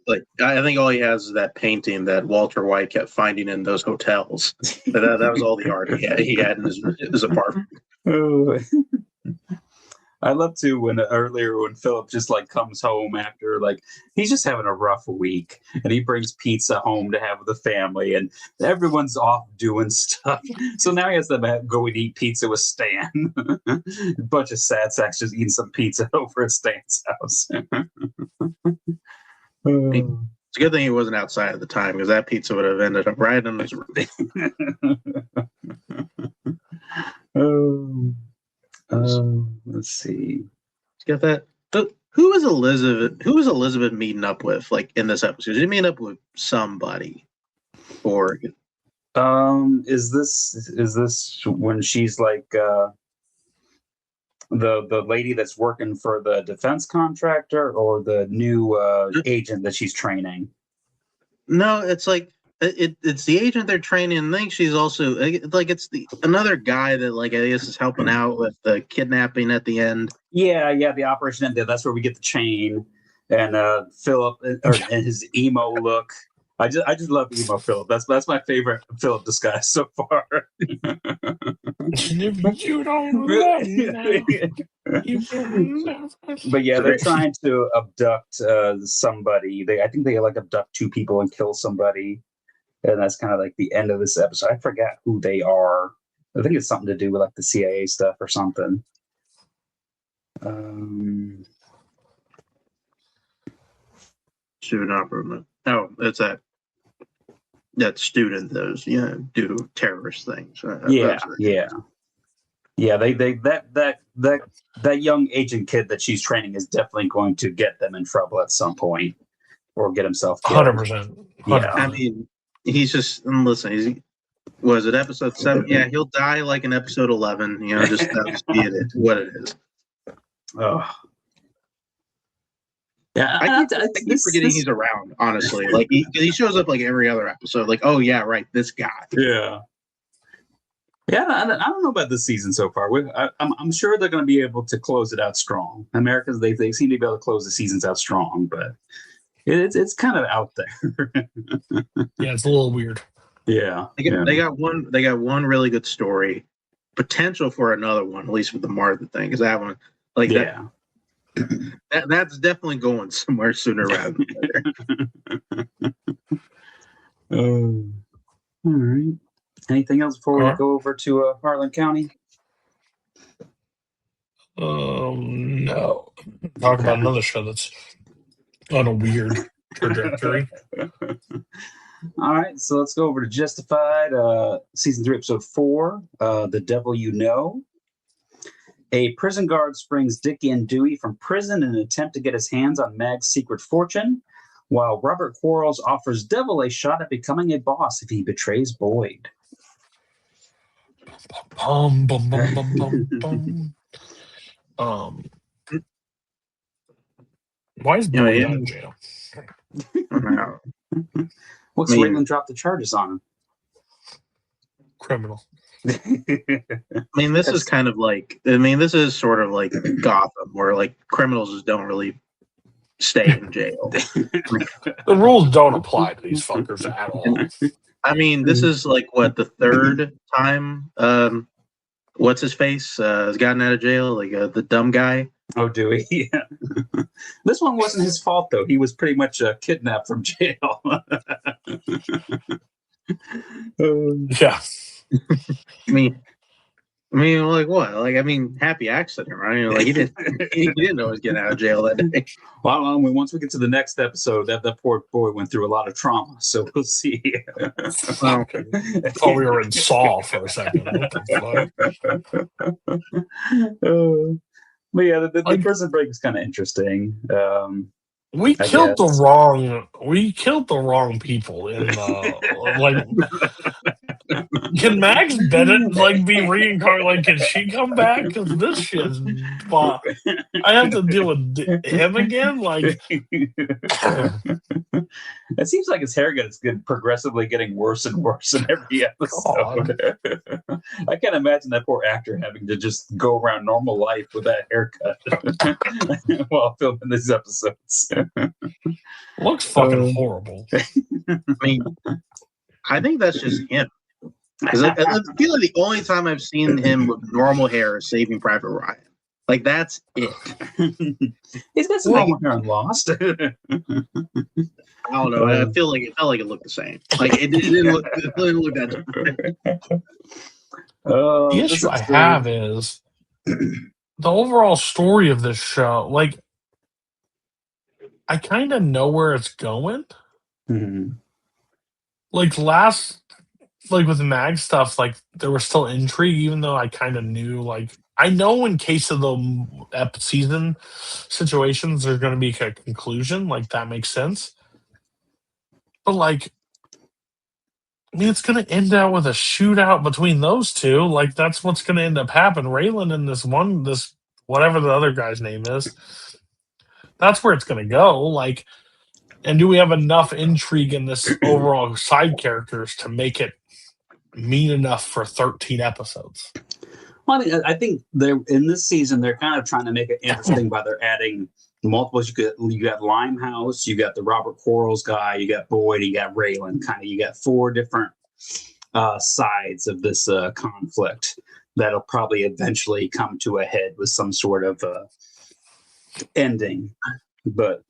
like, I think all he has is that painting that Walter White kept finding in those hotels. That was all the art he had in his apartment. I love to when Philip just like comes home after like he's just having a rough week and he brings pizza home to have with the family and everyone's off doing stuff. So now he has to go and eat pizza with Stan. A bunch of sad sacks just eating some pizza over at Stan's house. It's a good thing he wasn't outside at the time because that pizza would have ended up right in his roof. Let's see. Got that? Who was Elizabeth meeting up with? Like in this episode, did she meet up with somebody? Or is this when she's like the lady that's working for the defense contractor or the new agent that she's training? No, it's like it's the agent they're training. I think she's also like it's another guy that like I guess is helping out with the kidnapping at the end. Yeah, the operation ended. That's where we get the chain and Philip and his emo look. I just love emo Philip. That's my favorite Philip disguise so far. You don't love me. But yeah, they're trying to abduct somebody. I think they like abduct two people and kill somebody, and that's kind of like the end of this episode. I forgot who they are. I think it's something to do with like the CIA stuff or something. Student operative. Oh, it's that student those do terrorist things. Yeah. That young agent kid that she's training is definitely going to get them in trouble at some point, or get himself killed. 100%. Yeah, I mean, he's just listen. Was it episode 7? Yeah, he'll die like in episode 11. Just that'll just be what it is. Oh. Yeah, I keep forgetting he's around. Honestly, like he shows up like every other episode. Like, oh yeah, right, this guy. Yeah. I don't know about this season so far. I'm sure they're going to be able to close it out strong. Americans, they seem to be able to close the seasons out strong, but it's kind of out there. Yeah, it's a little weird. Yeah, they got one really good story, potential for another one, at least with the Martha thing, because that one, like that's definitely going somewhere sooner rather than later. All right. Anything else before we go over to Harlan County? No. Talk about another show that's on a weird trajectory. All right, so let's go over to Justified, season 3, episode 4, The Devil You Know. A prison guard springs Dickie and Dewey from prison in an attempt to get his hands on Mag's secret fortune, while Robert Quarles offers Devil a shot at becoming a boss if he betrays Boyd. Bum, bum, bum, bum, bum, bum. Why is Boyd in jail? What's Raylan dropped the charges on him? Criminal. This is kind of like, this is sort of like Gotham, where like criminals just don't really stay in jail. The rules don't apply to these fuckers at all. This is like what, the third time what's his face has gotten out of jail, like the dumb guy. Oh, Dewey. Yeah. This one wasn't his fault though. He was pretty much kidnapped from jail. Yeah. Like what? Happy accident, right? Like he didn't know he was getting out of jail that day. Well, once we get to the next episode, that poor boy went through a lot of trauma, so we'll see. I thought we were in Saw for a second. What the fuck? But yeah, the prison break is kind of interesting. We killed the wrong people in Can Max Bennett like be reincarnated? Like, can she come back? Because this shit's I have to deal with him again. Like, it seems like his hair gets progressively getting worse and worse in every episode. I can't imagine that poor actor having to just go around normal life with that haircut while filming these episodes. Looks fucking horrible. I mean, I think that's just him. Because I feel like the only time I've seen him with normal hair is Saving Private Ryan. Like, that's it. He's got some normal hair on Lost. I don't know. I feel like it felt like it looked the same. Like, it didn't look that different. The issue I have is the overall story of this show. Like, I kind of know where it's going. Mm-hmm. Like, with the Mag stuff, like, there was still intrigue, even though I kind of knew, like, I know in case of the season situations, there's going to be a conclusion. Like, that makes sense. But, like, I mean, it's going to end out with a shootout between those two. Like, that's what's going to end up happening. Raylan and this whatever the other guy's name is, that's where it's going to go. Like, and do we have enough intrigue in this overall side characters to make it mean enough for 13 episodes? Well, I mean, I think they're in this season. They're kind of trying to make it interesting by they're adding multiples. You got Limehouse, you got the Robert Quarles guy, you got Boyd, you got Raylan. Kind of, you got four different sides of this conflict that'll probably eventually come to a head with some sort of ending. But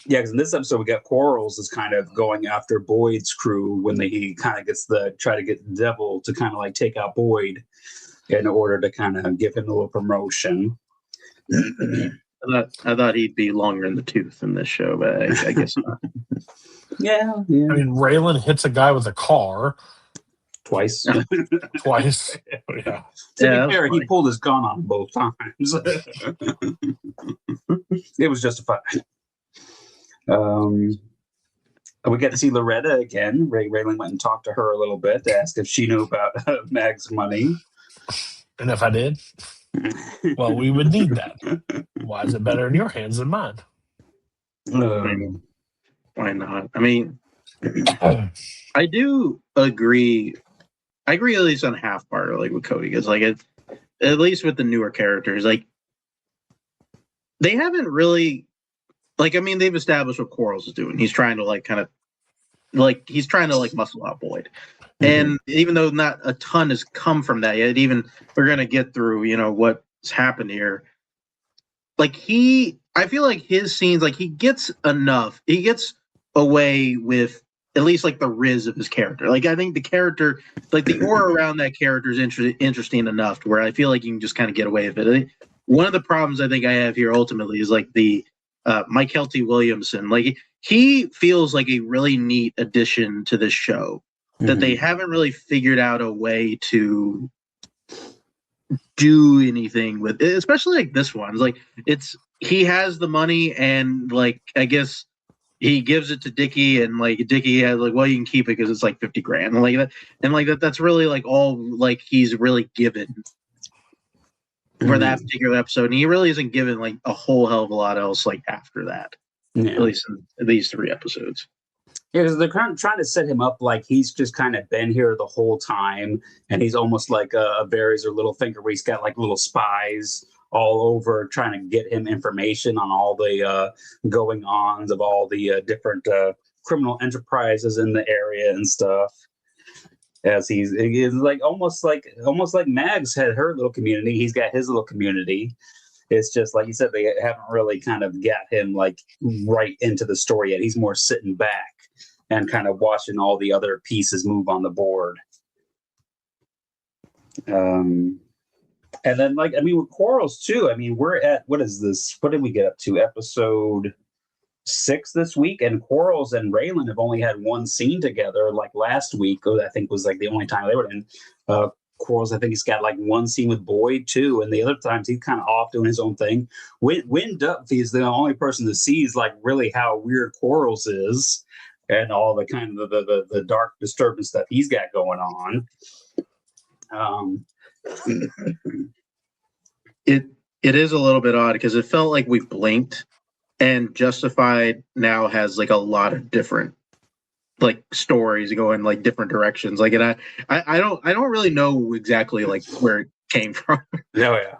yeah, because in this episode we got Quarles is kind of going after Boyd's crew when he kind of try to get the devil to kind of like take out Boyd in order to kind of give him a little promotion. I thought he'd be longer in the tooth in this show, but I guess not. Yeah. I mean, Raylan hits a guy with a car Twice. Yeah. To be fair, he pulled his gun on both times. It was justified. We get to see Loretta again. Raylan went and talked to her a little bit to ask if she knew about Mag's money. And if I did, well, we would need that. Why is it better in your hands than mine? Why not? I mean, I do agree. I agree at least on half part, like with Cody, because like at least with the newer characters, like they haven't really, like, I mean, they've established what Quarles is doing. He's trying to he's trying to muscle out Boyd. And even though not a ton has come from that yet, even we're going to get through, what's happened here. Like I feel like his scenes, like he gets away with at least like the riz of his character. Like I think the character, like the aura around that character is interesting enough to where I feel like you can just kind of get away with it. I think one of the problems I think I have here ultimately is like the Mike Kelty Williamson. Like he feels like a really neat addition to this show. That they haven't really figured out a way to do anything with it, especially like this one. It's like he has the money and like I guess he gives it to Dickie and like Dickie has like, well, you can keep it because it's like $50,000 and like that, and like that's really like all like he's really given for that particular episode, and he really isn't given like a whole hell of a lot else like after that. At least in these 3 episodes. Yeah, because they're kind of trying to set him up like he's just kind of been here the whole time, and he's almost like a Barry's or Littlefinger, where he's got like little spies all over trying to get him information on all the going-ons of all the different criminal enterprises in the area and stuff. As he's like almost like Mags had her little community, he's got his little community. It's just like you said, they haven't really kind of got him like right into the story yet. He's more sitting back and kind of watching all the other pieces move on the board. And then, like, I mean, with Quarles too, I mean, we're at, what is this? What did we get up to? Episode 6 this week, and Quarles and Raylan have only had one scene together. Like last week, I think was like the only time they were in. Quarles, I think he's got like one scene with Boyd too, and the other times he's kind of off doing his own thing. Wynn Duffy is the only person that sees like really how weird Quarles is. and all the kind of the dark disturbance stuff he's got going on. It is a little bit odd because it felt like we blinked, and Justified now has like a lot of different like stories going like different directions. Like, and I don't really know exactly like where it came from. Oh yeah.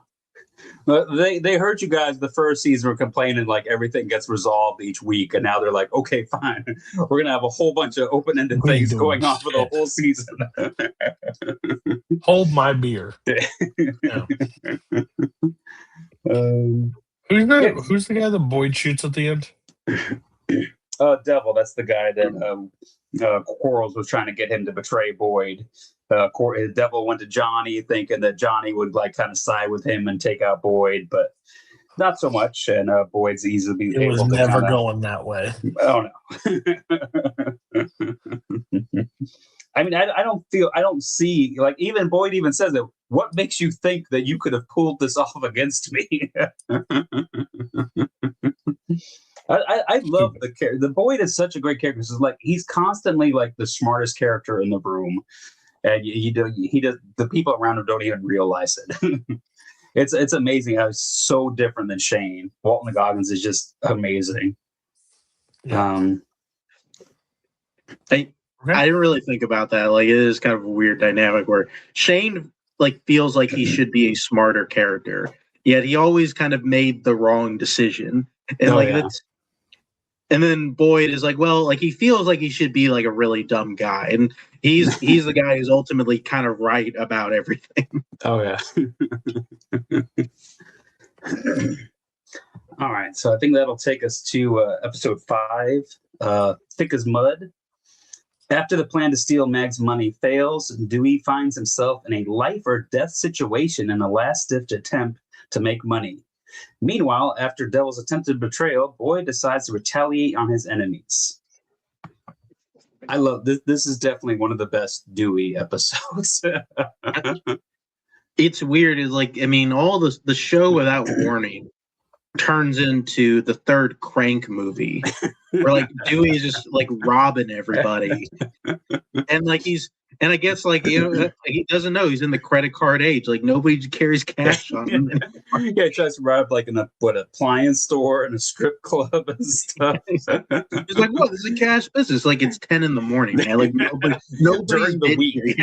But they heard you guys the first season were complaining like everything gets resolved each week, and now they're like, okay, fine, we're gonna have a whole bunch of open-ended things going on for the whole season. Hold my beer. Yeah. Who's the guy that Boyd shoots at the end? Devil. That's the guy that Quarles was trying to get him to betray Boyd. Devil went to Johnny thinking that Johnny would like kind of side with him and take out Boyd, but not so much. And Boyd's easily able to. It was never going that way. Oh no. I mean, I don't see, like, even Boyd even says that, what makes you think that you could have pulled this off against me? I love the character. The Boyd is such a great character. It's like he's constantly like the smartest character in the room, and he does the people around him don't even realize it. It's amazing how he's so different than Shane. Walton Goggins is just amazing. Yeah. I didn't really think about that. Like, it is kind of a weird dynamic where Shane like feels like he should be a smarter character, yet he always kind of made the wrong decision. And that's, and then Boyd is like, well, like he feels like he should be like a really dumb guy, and he's the guy who's ultimately kind of right about everything. Oh yeah. All right, so I think that'll take us to episode 5, Thick as Mud. After the plan to steal Mag's money fails, Dewey finds himself in a life or death situation in a last-ditch attempt to make money. Meanwhile, after Devil's attempted betrayal, Boyd decides to retaliate on his enemies. I love this. This is definitely one of the best Dewey episodes. It's weird. Is like, I mean, all the show without warning turns into the third Crank movie, where like Dewey is just like robbing everybody, and like and I guess like, you know, like, he doesn't know he's in the credit card age. Like nobody carries cash on him. Yeah, he tries to rob like in a appliance store and a strip club and stuff. He's like, "What? This is a cash business." Like it's 10 in the morning, man. Like nobody's during the week.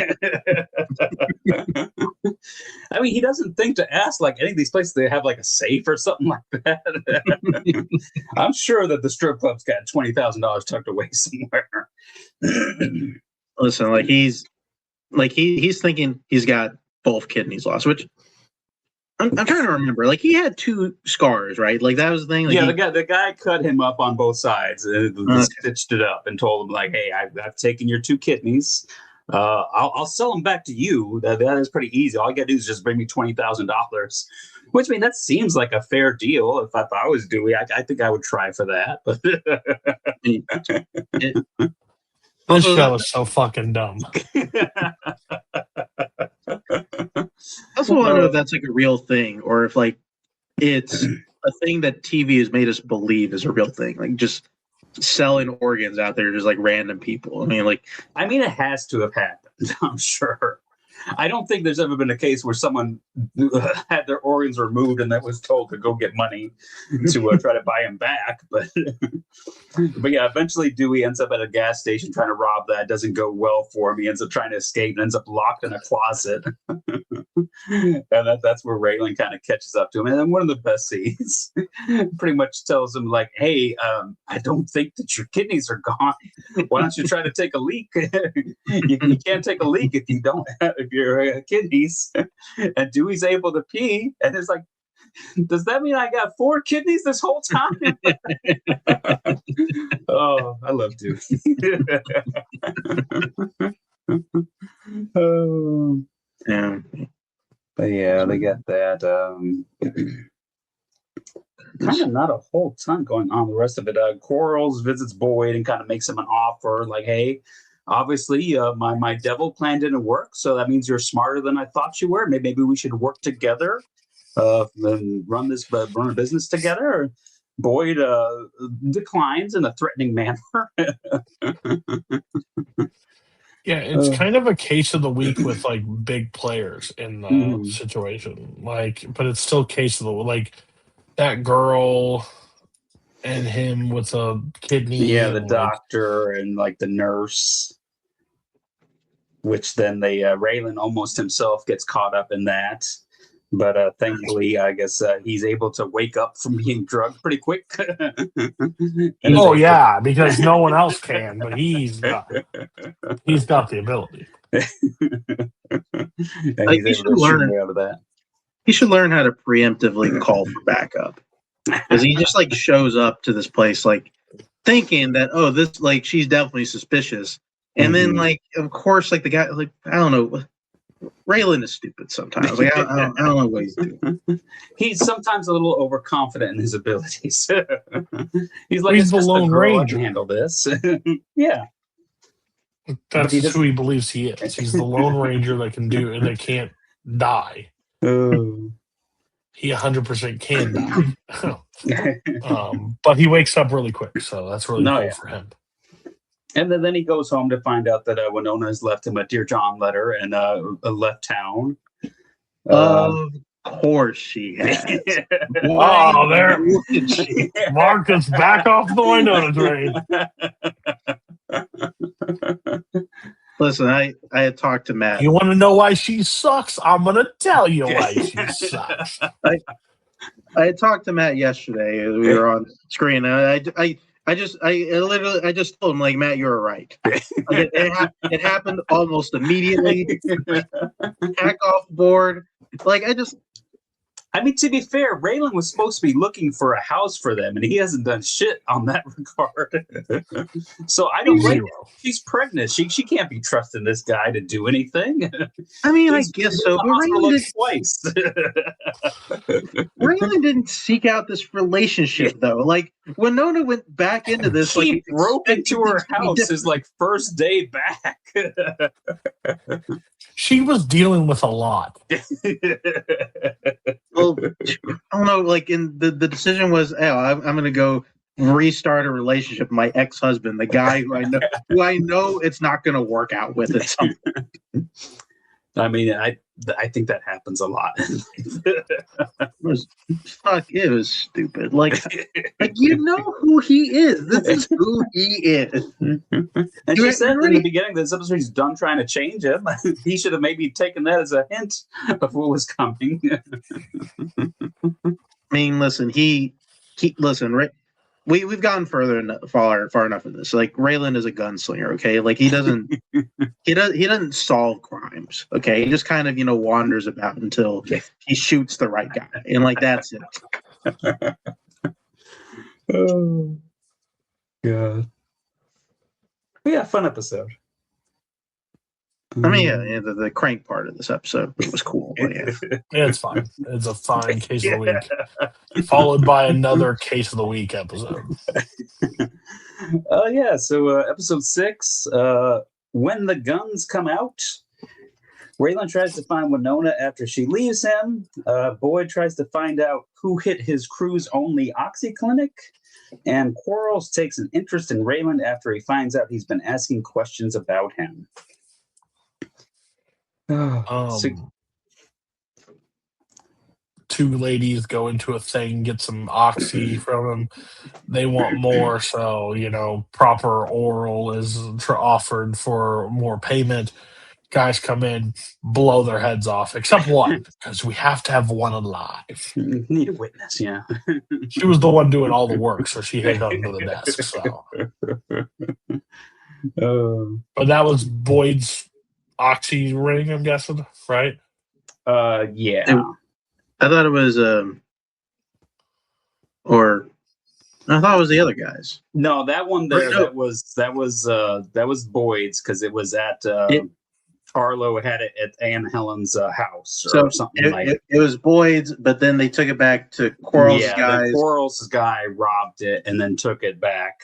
I mean, he doesn't think to ask like any of these places they have like a safe or something like that. I'm sure that the strip club's got $20,000 tucked away somewhere. Listen, like he's thinking he's got both kidneys lost, which I'm trying to remember. Like he had 2 scars, right? Like that was the thing. Like, yeah, the guy cut him up on both sides, stitched it up, and told him like, "Hey, I've taken your 2 kidneys. I'll sell them back to you. That is pretty easy. All you got to do is just bring me $20,000." Which, I mean, that seems like a fair deal. If I was Dewey, I think I would try for that. But this show is so fucking dumb. I also want to know if that's like a real thing, or if like it's a thing that TV has made us believe is a real thing. Like just selling organs out there, just like random people. I mean, it has to have happened. I'm sure. I don't think there's ever been a case where someone had their organs removed and then was told to go get money to try to buy them back. But yeah, eventually Dewey ends up at a gas station trying to rob that. Doesn't go well for him. He ends up trying to escape and ends up locked in a closet. And that's where Raylan kind of catches up to him. And then one of the best scenes pretty much tells him like, "Hey, I don't think that your kidneys are gone. Why don't you try to take a leak? you can't take a leak if you don't have your kidneys." And Dewey's able to pee, and it's like, does that mean I got 4 kidneys this whole time? Oh, I love Dewey. Yeah. But yeah, they got that. Kind of not a whole ton going on the rest of it. Quarles visits Boyd and kind of makes him an offer like, "Hey, obviously my devil plan didn't work, so that means you're smarter than I thought you were. Maybe we should work together and run a business together." Boyd declines in a threatening manner. Yeah, it's kind of a case of the week with like big players in the situation. Like, but it's still case of the like that girl and him with a kidney. Yeah, the and, doctor and like the nurse. Which then Raylan almost himself gets caught up in that. But thankfully, I guess he's able to wake up from being drugged pretty quick. Oh yeah, because no one else can, but he's got the ability. And Like, he's able to shoot way out of that. He should learn how to preemptively call for backup, because he just like shows up to this place like thinking that, oh, this, like, she's definitely suspicious, and then like, of course, like the guy, like, I don't know, Raylan is stupid sometimes. Like, I don't know what he's doing. He's sometimes a little overconfident in his abilities. He's like, He's it's the just a Lone girl, I Ranger. can handle this. Yeah. That's he who he believes he is. He's the Lone Ranger that can do and that can't die. Oh. He 100% can die. But he wakes up really quick, so that's really cool for him. And then he goes home to find out that Winona has left him a Dear John letter and left town. Of course she has. Oh, there. Marcus, back off the Winona train. Listen, I had talked to Matt. You want to know why she sucks? I'm going to tell you why she sucks. I had talked to Matt yesterday. We were on screen. I just told him, like, Matt, you're right. It happened almost immediately. Hack off board. Like, I mean, to be fair, Raylan was supposed to be looking for a house for them, and he hasn't done shit on that regard. So I don't like it. She's pregnant. She can't be trusting this guy to do anything. I mean, I guess so. But Raylan didn't seek out this relationship, though. Like, Winona went back into this. He like, broke into her house his like first day back. She was dealing with a lot. Well, I don't know. Like, in the decision was, I'm going to go restart a relationship with my ex-husband, the guy who I know it's not going to work out with at some point. I mean, I think that happens a lot. It was stupid. Like you know who he is. This is who he is. And she said in the beginning that this episode he's done trying to change him. He should have maybe taken that as a hint of what was coming. I mean, listen, listen, we've gone far enough in this. Like, Raylan is a gunslinger, okay? Like, he doesn't solve crimes, okay? He just kind of, wanders about until he shoots the right guy, and like that's it. Oh God. Yeah, fun episode. I mean, the crank part of this episode was cool. But yeah, it's fine. It's a fine case of the week, followed by another case of the week episode. So episode 6, When the Guns Come Out. Raylan tries to find Winona after she leaves him. Boyd tries to find out who hit his crew's only Oxy clinic. And Quarles takes an interest in Raylan after he finds out he's been asking questions about him. Two ladies go into a thing, get some Oxy from him. They want more, so proper oral is offered for more payment. Guys come in, blow their heads off, except one, because we have to have one alive. Need a witness, yeah. She was the one doing all the work, so she hit under the desk. So, but that was Boyd's Oxy ring, I'm guessing, right? Yeah. I thought it was, I thought it was the other guys. No, that one there, that was Boyd's, because it was at Carlo had it at Anne Helen's house or something like that. It was Boyd's, but then they took it back to Quarles' guys. Quarles' guy robbed it and then took it back.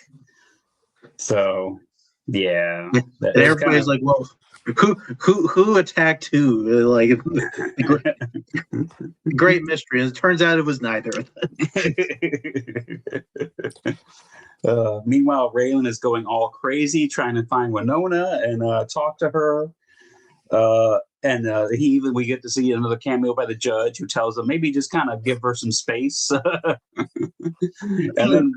So, yeah. Everybody's like, well, Who attacked who? Like great mystery. And it turns out it was neither of them. Meanwhile, Raylan is going all crazy trying to find Winona and talk to her. We get to see another cameo by the judge who tells him maybe just kind of give her some space. And then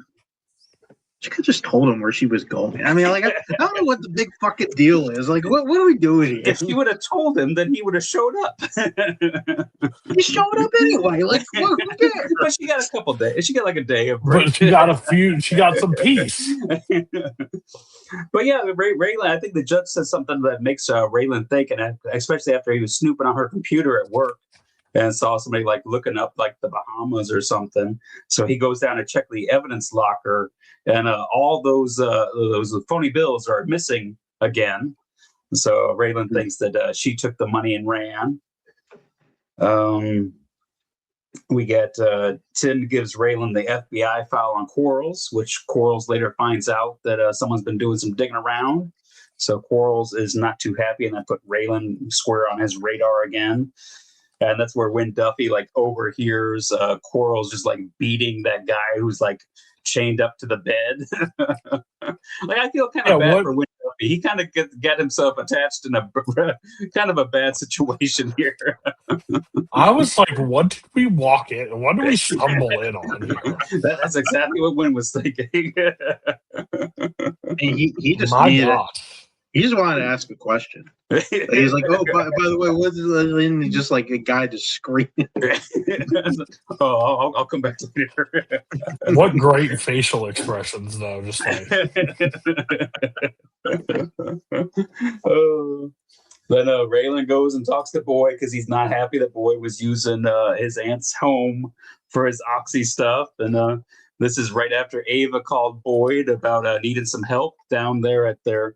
she could have just told him where she was going. I mean, like, I don't know what the big fucking deal is. Like, what are we doing here? if she would have told him, then he would have showed up. He showed up anyway. Like, who cares? But she got a couple days. She got like a day of break. But she got a few. She got some peace. But yeah, Raylan, I think the judge says something that makes Raylan think, and especially after he was snooping on her computer at work and saw somebody like looking up like the Bahamas or something. So he goes down to check the evidence locker, and all those phony bills are missing again. So Raylan thinks that she took the money and ran. We get Tim gives Raylan the FBI file on Quarles, which Quarles later finds out that someone's been doing some digging around. So Quarles is not too happy, and that put Raylan square on his radar again. And that's where Wynn Duffy like overhears Quarles just like beating that guy who's like chained up to the bed. Like I feel kind of bad for Wynn Duffy. He kind of got himself attached in a kind of a bad situation here. I was like, what did we walk in? What did we stumble in on here? That's exactly what Wynn was thinking. He just My needed. God. He just wanted to ask a question. He's like, "Oh, by the way, what is it?" And he just like a guy just screaming. I'll come back later. What great facial expressions, though. Just like, Then Raylan goes and talks to Boy because he's not happy that Boy was using his aunt's home for his oxy stuff. And this is right after Ava called Boyd about needing some help down there at their,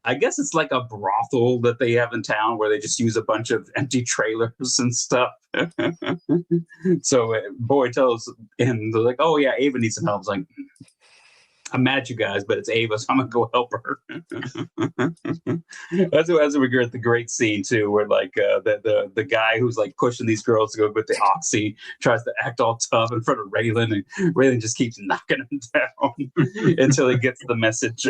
I guess it's like a brothel that they have in town where they just use a bunch of empty trailers and stuff. So Boyd tells him, they're like, oh yeah, Ava needs some help. I was like, I'm mad at you guys, but it's Ava, so I'm gonna go help her. That's where we get the great scene too, where like the guy who's like pushing these girls to go with the oxy tries to act all tough in front of Raylan, and Raylan just keeps knocking him down until he gets the message.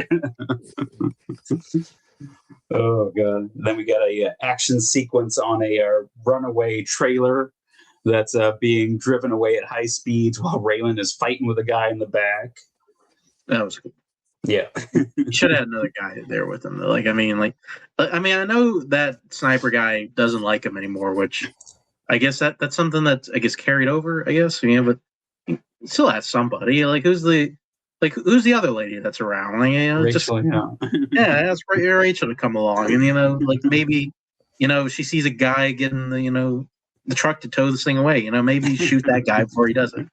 Oh god! Then we got a action sequence on a runaway trailer that's being driven away at high speeds while Raylan is fighting with a guy in the back. That was cool. Yeah. You should have had another guy there with him. Like, I mean, I know that sniper guy doesn't like him anymore, which I guess that's something that's carried over. I guess but he still has somebody. Like, who's the other lady that's around? Like, Rachel, yeah, that's Rachel to come along, and like maybe she sees a guy getting the truck to tow this thing away. Maybe shoot that guy before he does it.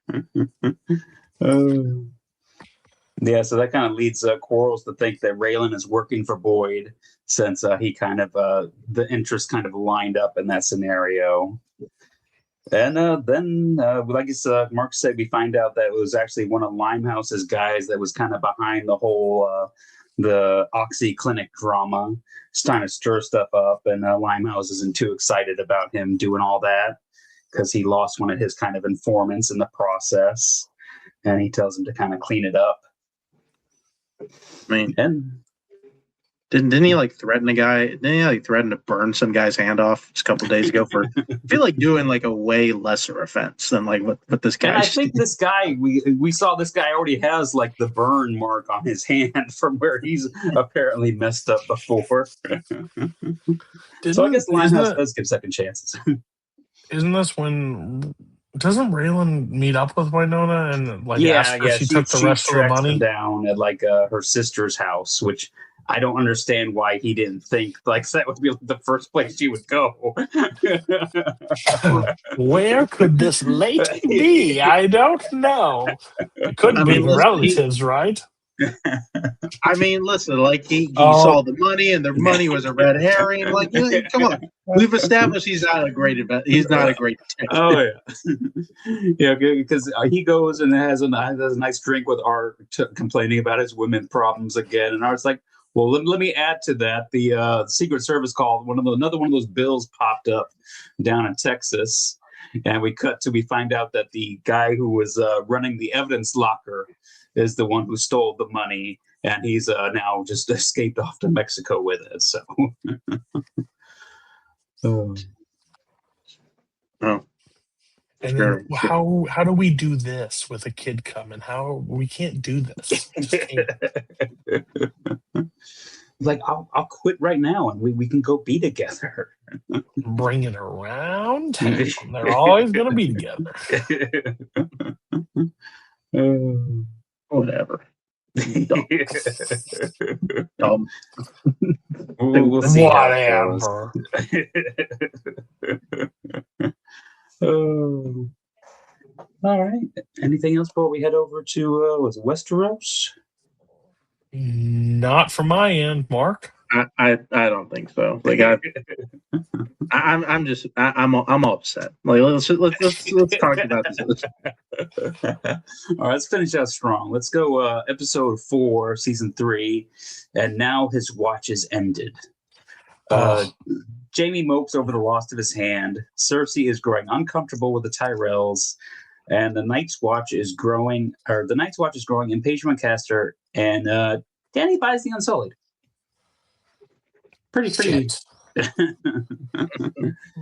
Yeah, so that kind of leads Quarles to think that Raylan is working for Boyd, since he kind of the interest kind of lined up in that scenario. And then, like Mark said, we find out that it was actually one of Limehouse's guys that was kind of behind the whole the Oxy Clinic drama. He's trying to stir stuff up, and Limehouse isn't too excited about him doing all that because he lost one of his kind of informants in the process, and he tells him to kind of clean it up. I mean, didn't he like threaten a guy? Didn't he like threaten to burn some guy's hand off just a couple of days ago for? I feel like doing like a way lesser offense than like what this guy. And I think this guy we saw this guy already has like the burn mark on his hand from where he's apparently messed up before. So I guess Limehouse does give second chances. Isn't this when? Doesn't Raylan meet up with Winona and ask her if she took the rest of the money down at like her sister's house, which I don't understand why he didn't think like that would be like the first place she would go. Where could this lady be? I don't know. It couldn't be relatives, right? I mean, listen, like he saw the money, and the money was a red herring. Like, come on, we've established he's not a great He's not a great detective. Oh yeah, yeah, because he goes and has a nice drink with Art, complaining about his women problems again, and Art's like, Well, let me add to that. The Secret Service called another one of those bills popped up down in Texas, and we find out that the guy who was running the evidence locker is the one who stole the money, and he's now just escaped off to Mexico with it. So, Oh, And sure. then how do we do this with a kid coming? How we can't do this. Just can't. like I'll quit right now, and we can go be together. Bring it around town. They're always going to be together. Whatever. We'll see how it Whatever. goes. All right. Anything else before we head over to was it Westeros? Not from my end, Mark. I don't think so. Like I'm all upset. Like let's talk about this. All right, let's finish out strong. Let's go episode 4, season 3, and now his watch is ended. Jaime mopes over the loss of his hand. Cersei is growing uncomfortable with the Tyrells, and the Night's Watch is growing. Or the Night's Watch is growing impatient with Caster, and Dany buys the Unsullied. Pretty.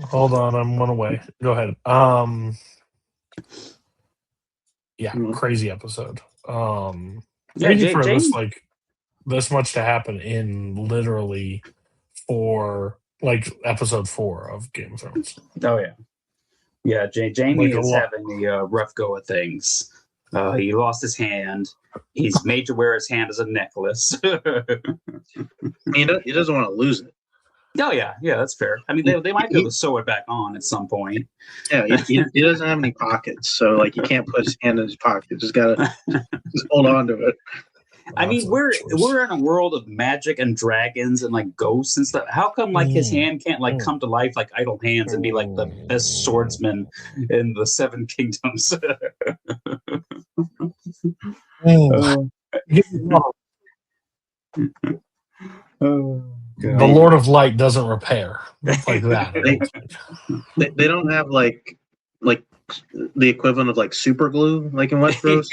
Hold on, I'm one away. Go ahead. Yeah, crazy episode. Crazy for this this much to happen in literally episode 4 of Game of Thrones. Oh yeah. Jaime is having a rough go of things. He lost his hand. He's made to wear his hand as a necklace. He doesn't want to lose it. Oh yeah, that's fair. I mean, they might be able to sew it back on at some point. Yeah, he doesn't have any pockets, so you can't put his hand in his pocket. Just gotta hold on to it. I mean, we're in a world of magic and dragons and ghosts and stuff. How come his hand can't come to life like idle hands and be the best swordsman in the 7 kingdoms? The Lord of Light doesn't repair like that. They don't have the equivalent of super glue in Westeros.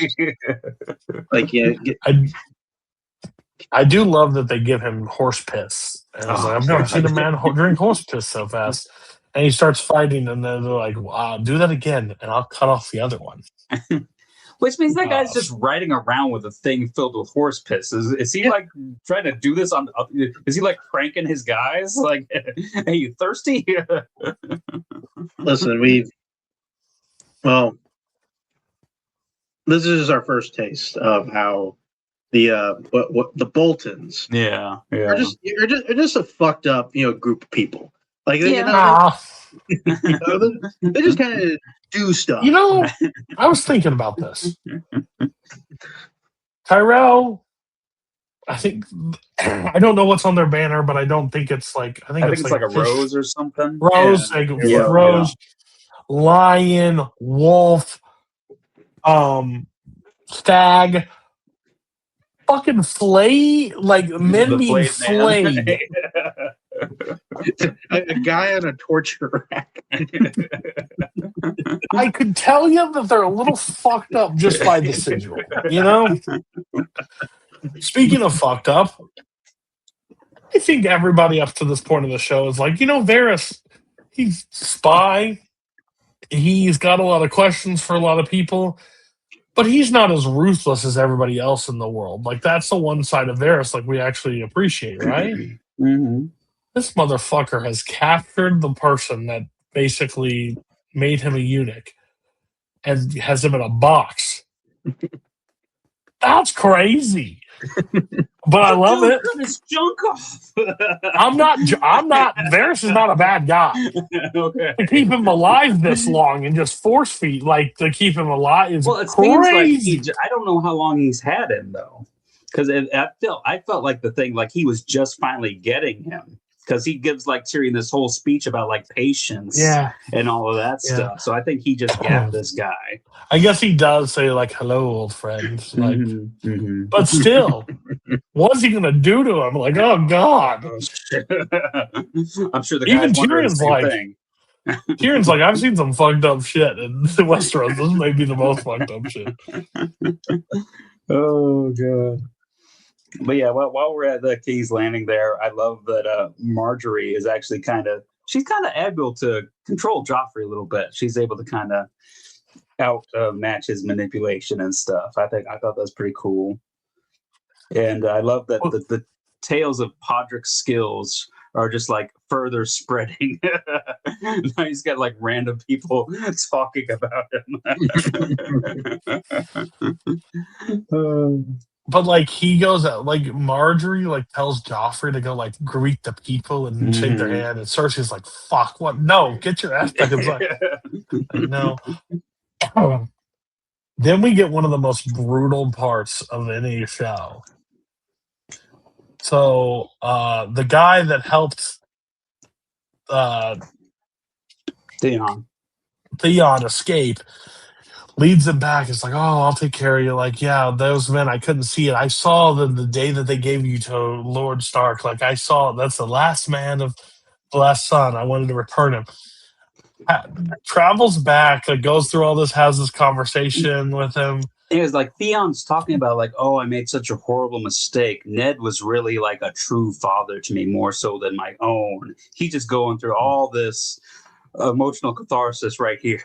I do love that they give him horse piss. And I've never seen a man drink horse piss so fast. And he starts fighting, and then they're like, "Wow, do that again, and I'll cut off the other one." Which means that guy's just riding around with a thing filled with horse piss. Is he trying to do this on? Is he pranking his guys? Hey, you thirsty? Listen, this is our first taste of how the Boltons, are just a fucked up group of people. They just kind of do stuff. I was thinking about this. Tyrell, I think I don't know what's on their banner, but I don't think it's I think it's a rose or something. Rose, rose, lion, wolf, stag, fucking flay, men being flayed. A guy on a torture rack. I could tell you that they're a little fucked up just by the sigil. Speaking of fucked up, I think everybody up to this point of the show is Varys, he's a spy. He's got a lot of questions for a lot of people, but he's not as ruthless as everybody else in the world. That's the one side of Varys we actually appreciate, right? Mm-hmm. This motherfucker has captured the person that basically made him a eunuch and has him in a box. That's crazy. But I love it. Cut his junk off. I'm not. Varys is not a bad guy. Okay. To keep him alive this long and just force feed, to keep him alive is crazy. I don't know how long he's had him though, because I felt like the thing he was just finally getting him because he gives like Tyrion this whole speech about like patience and all of that stuff. So I think he just got this guy. I guess he does say like, "Hello, old friend." Like, Mm-hmm. but still, what's he gonna do to him? Like, oh god. I'm sure the Even guy's wondering the Tyrion's same like, thing. Tyrion's like, I've seen some fucked up shit in Westeros. This may be the most fucked up shit. Oh god. But yeah, while we're at the King's Landing there, I love that Marjorie is actually she's kind of able to control Joffrey a little bit. She's able to kind of match his manipulation and stuff. I thought that was pretty cool. And I love that the tales of Podrick's skills are just like further spreading. Now he's got like random people talking about him. But like he goes out, like Marjorie like tells Joffrey to go like greet the people and shake their hand, and Cersei's like, "Fuck, what? No, get your ass back inside." Like, no. Then we get one of the most brutal parts of any show. So the guy that helped Theon escape leads him back. It's like, "Oh, I'll take care of you." Like, yeah, those men, I couldn't see it. I saw them the day that they gave you to Lord Stark. Like, I saw that's the last man of the last son. I wanted to return him. Travels back, goes through all this, has this conversation with him. It was like Theon's talking about like, "Oh, I made such a horrible mistake. Ned was really like a true father to me, more so than my own." He's just going through all this emotional catharsis right here.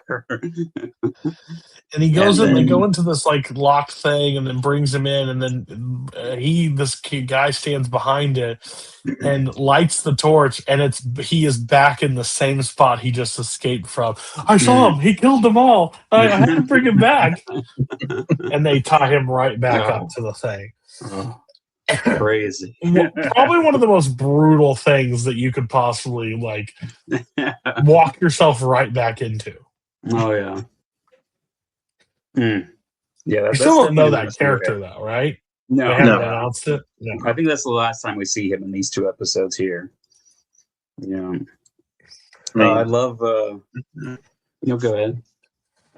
And he goes in, they go into this like locked thing, and then brings him in, and then this guy stands behind it and lights the torch, and he is back in the same spot he just escaped from. I saw him. He killed them all. I had to bring him back. And they tie him right back up to the thing. Crazy. Probably one of the most brutal things that you could possibly like walk yourself right back into. Oh yeah. Yeah, I still don't know that character though, right? No, they haven't announced it. No. I think that's the last time we see him in these 2 episodes here. Yeah, I love. Go ahead.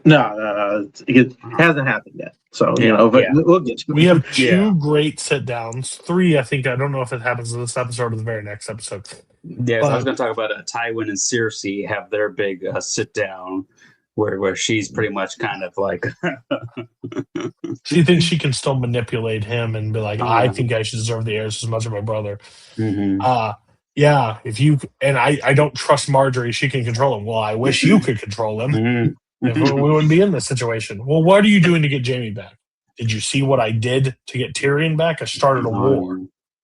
No, it hasn't happened yet. So but we'll get to it. We have 2 great sit downs. 3, I think. I don't know if it happens in this episode or the very next episode. Yeah, so I was going to talk about Tywin and Cersei have their big sit down. Where she's pretty much kind of like she thinks she can still manipulate him and be like, I think I should deserve the heirs as much as my brother. Yeah, if you and I don't trust Marjorie, she can control him. Well, I wish you could control him. If we wouldn't be in this situation. Well, what are you doing to get Jaime back? Did you see what I did to get Tyrion back? I started a war.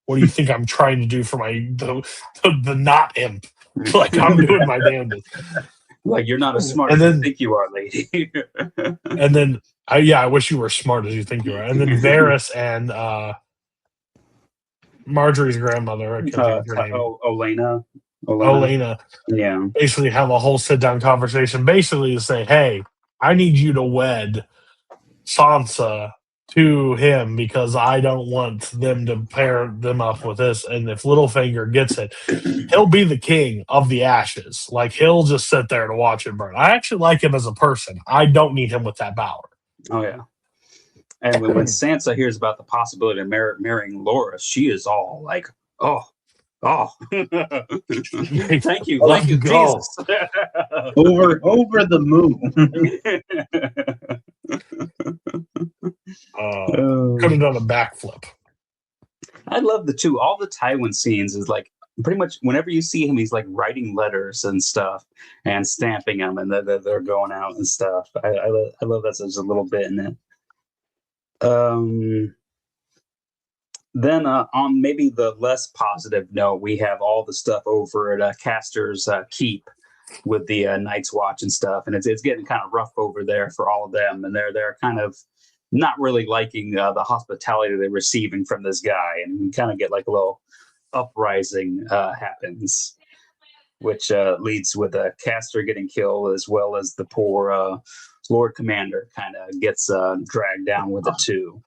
What do you think I'm trying to do for the not imp? Like, I'm doing my damnedest. Like, you're not as smart as you think you are, lady. And then, I wish you were as smart as you think you are. And then Varys and Marjorie's grandmother, I can't think of her name. Olenna. Yeah. Basically have a whole sit-down conversation, basically to say, hey, I need you to wed Sansa to him because I don't want them to pair them up with this. And if Littlefinger gets it, he'll be the king of the ashes. Like, he'll just sit there to watch it burn. I actually like him as a person. I don't need him with that power. Oh, yeah. And when Sansa hears about the possibility of marrying Loras, she is all like, oh. Thank you, Jesus. over the moon. Could have done a backflip. I love all the Tywin scenes is like pretty much whenever you see him, he's like writing letters and stuff and stamping them, and they're going out and stuff. I love that there's a little bit in it. Then on maybe the less positive note, we have all the stuff over at Caster's Keep with the Night's Watch and stuff, and it's getting kind of rough over there for all of them, and they're kind of not really liking the hospitality they're receiving from this guy, and we kind of get like a little uprising happens, which leads with Caster getting killed, as well as the poor Lord Commander kind of gets dragged down with it too.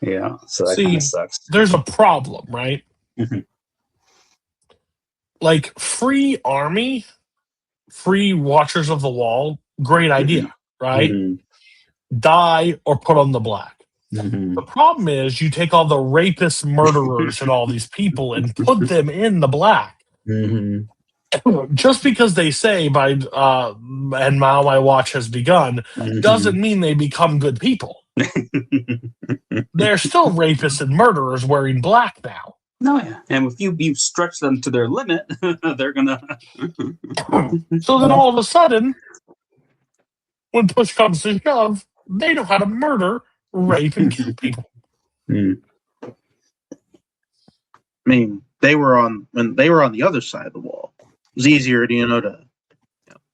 Yeah, so that kind of sucks. There's a problem, right? Mm-hmm. like free army, free Watchers of the Wall, great idea, right? Die or put on the black. The problem is you take all the rapists, murderers, and all these people and put them in the black. Just because they say by and now my watch has begun doesn't mean they become good people. They're still rapists and murderers wearing black now. No, yeah, and if you stretch them to their limit, they're gonna. So then all of a sudden, when push comes to shove, they know how to murder, rape, and kill people. I mean, when they were on the other side of the wall. It was easier to to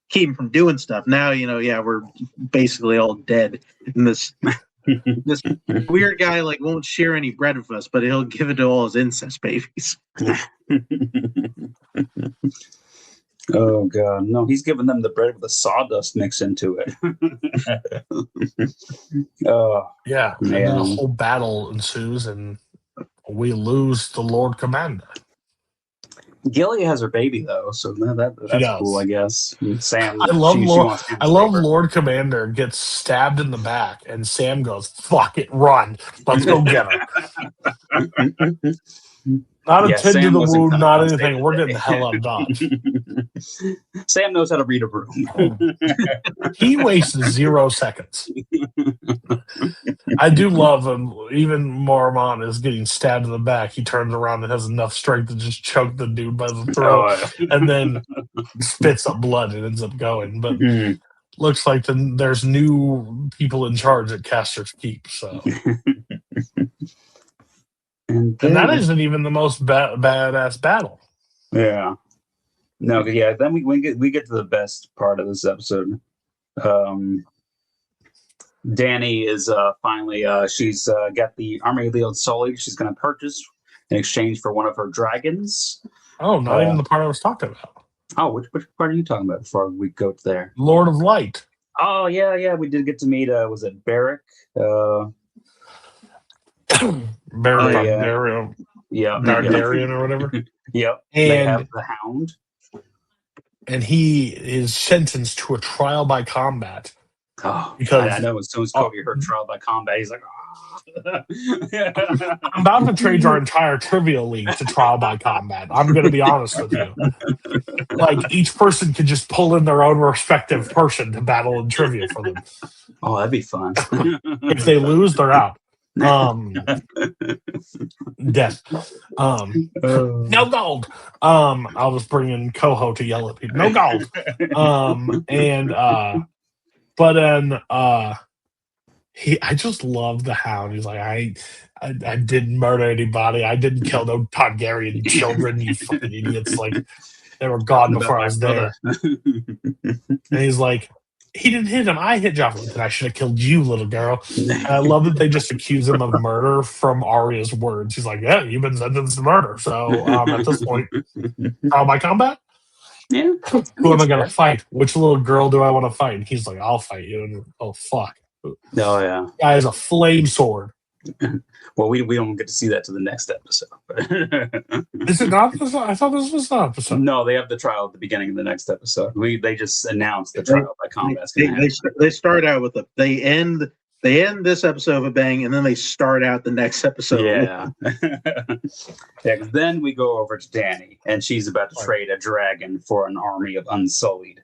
keep them from doing stuff. Now we're basically all dead in this. This weird guy won't share any bread with us, but he'll give it to all his incest babies. Oh god, no! He's giving them the bread with the sawdust mixed into it. Yeah, and then a whole battle ensues, and we lose the Lord Commander. Gilly has her baby though, so that's cool, I guess. And Sam, I love Lord Commander gets stabbed in the back, and Sam goes, "Fuck it, run! Let's go get her." Not a tend to the wound, not anything. We're getting the hell out of Dodge. Sam knows how to read a room. He wasted 0 seconds. I do love him. Even Mormon is getting stabbed in the back. He turns around and has enough strength to just choke the dude by the throat, and then spits up blood and ends up going. But looks like there's new people in charge at Caster's Keep. So. And that isn't even the most badass battle. Yeah. No, yeah. Then we get to the best part of this episode. Danny is finally she's got the Army of the Unsullied she's going to purchase in exchange for one of her dragons. Oh, not even the part I was talking about. Oh, which part are you talking about before we go there? Lord of Light. Oh yeah. We did get to meet. Was it Barrick? Barrick, Darian or whatever. Yep. And they have the Hound. And he is sentenced to a trial by combat. Oh, because I know as soon as Cody heard trial by combat, he's like, oh. I'm about to trade our entire trivia league to trial by combat. I'm going to be honest with you. Each person could just pull in their own respective person to battle in trivia for them. Oh, that'd be fun. If they lose, they're out. Death. No gold. I was bringing Coho to yell at people. No gold. But then I just love the Hound. He's like, I didn't murder anybody. I didn't kill no Targaryen children. You fucking idiots! They were gone before I was there. And he's like, he didn't hit him. I hit Joffrey. And I should have killed you, little girl. And I love that they just accuse him of murder from Arya's words. He's like, yeah, you've been sentenced to murder. So at this point, trial by combat? Yeah. Who am I going to fight? Which little girl do I want to fight? And he's like, I'll fight you. And, oh, fuck. Oh, yeah. Guy has a flame sword. Well, we don't get to see that to the next episode. Is it not? I thought this was an episode. No, they have the trial at the beginning of the next episode. They just announced the trial by combat. They start out with they end this episode with a bang, and then they start out the next episode. Yeah. Yeah. Then we go over to Danny, and she's about to trade a dragon for an army of Unsullied.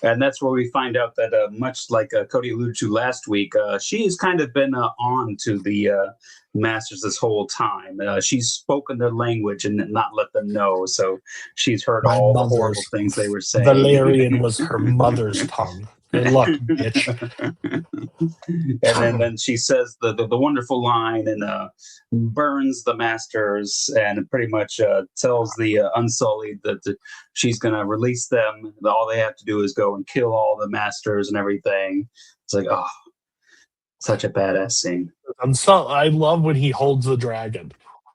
And that's where we find out that much like Cody alluded to last week, she has kind of been on to the Masters this whole time. She's spoken their language and not let them know. So she's heard all the horrible things they were saying. Valerian was her mother's tongue. Good luck, bitch. And then she says the wonderful line and burns the Masters and pretty much tells the Unsullied that she's going to release them. All they have to do is go and kill all the Masters and everything. It's like, oh, such a badass scene. I love when he holds the dragon.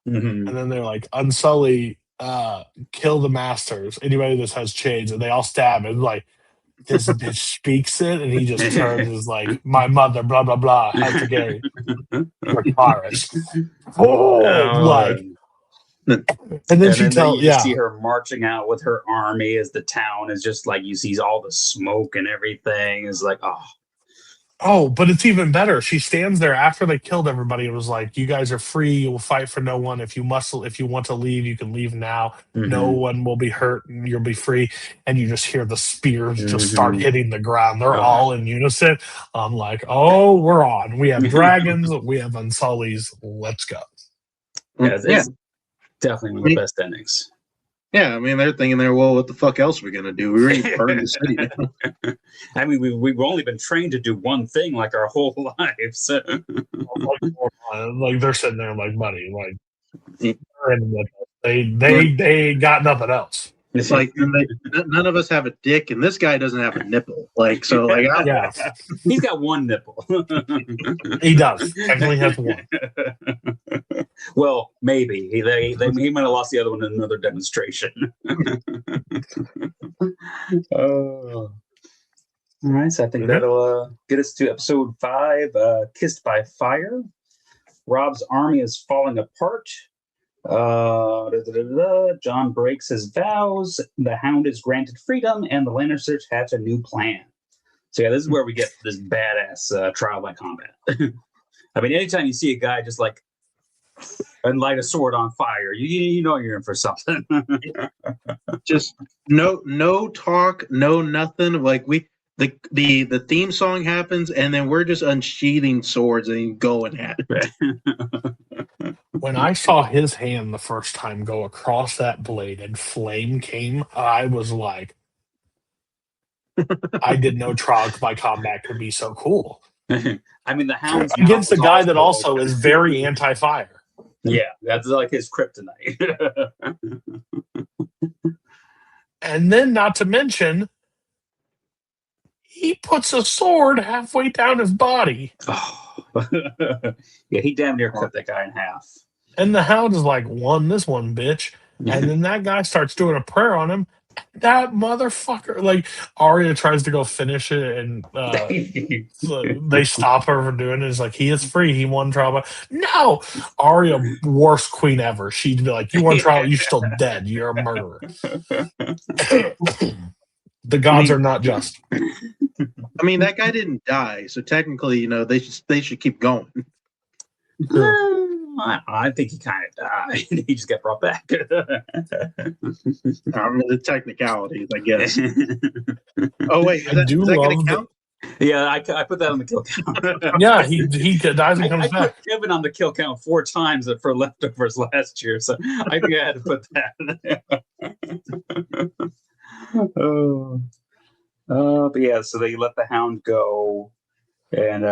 Mm-hmm. And then they're like, Unsullied, kill the Masters. Anybody that has chains. And they all stab him. Like, this bitch speaks it, and he just turns and is like, my mother, blah, blah, blah, has to get Paris. And then she tells, you see her marching out with her army as the town is just like, you see all the smoke and everything. It's like, Oh, but it's even better. She stands there after they killed everybody. It was like, you guys are free. You will fight for no one. If you want to leave, you can leave now. No one will be hurt. And you'll be free. And you just hear the spears just start hitting the ground. They're all in unison. I'm like, oh, we're on. We have dragons. We have Unsullies. Let's go. Yeah, it's definitely one of the best endings. Yeah, I mean, they're thinking there, well, what the fuck else are we going to do? We already burned the city down. I mean, we've only been trained to do one thing like our whole lives. Like they're sitting there like, buddy, like they got nothing else. It's like none of us have a dick, and this guy doesn't have a nipple. Like, so, like, yeah, he's got one nipple. He does. Technically has one. Well, maybe he might have lost the other one in another demonstration. All right, so I think that'll get us to episode 5, Kissed by Fire. Rob's army is falling apart. John breaks his vows. The Hound is granted freedom, and the Lannisters hatch a new plan. So yeah, this is where we get this badass trial by combat. I mean, anytime you see a guy just like and light a sword on fire, you know you're in for something. Just no talk, no nothing. Like the theme song happens, and then we're just unsheathing swords and going at it. When I saw his hand the first time go across that blade and flame came, I was like, I didn't know trial by combat could be so cool. I mean, the Hound's against a guy that also is very anti-fire. Yeah, that's like his kryptonite. And then, not to mention, he puts a sword halfway down his body. Yeah, he damn near cut that guy in half. And the Hound is like, won this one, bitch. And then that guy starts doing a prayer on him. That motherfucker, like, Arya tries to go finish it, and they stop her from doing it. It's like, he is free. He won trial. No! Arya, worst queen ever. She'd be like, you won trial. You're still dead. You're a murderer. The gods are not just. I mean, that guy didn't die, so technically, they should keep going. I think he kind of died. He just got brought back. I mean, the technicalities, I guess. Oh wait, is that going to count? Yeah, I put that on the kill count. Yeah, he dies and comes back. I put Kevin on the kill count 4 times for leftovers last year, so I think I had to put that. But yeah, so they let the Hound go, and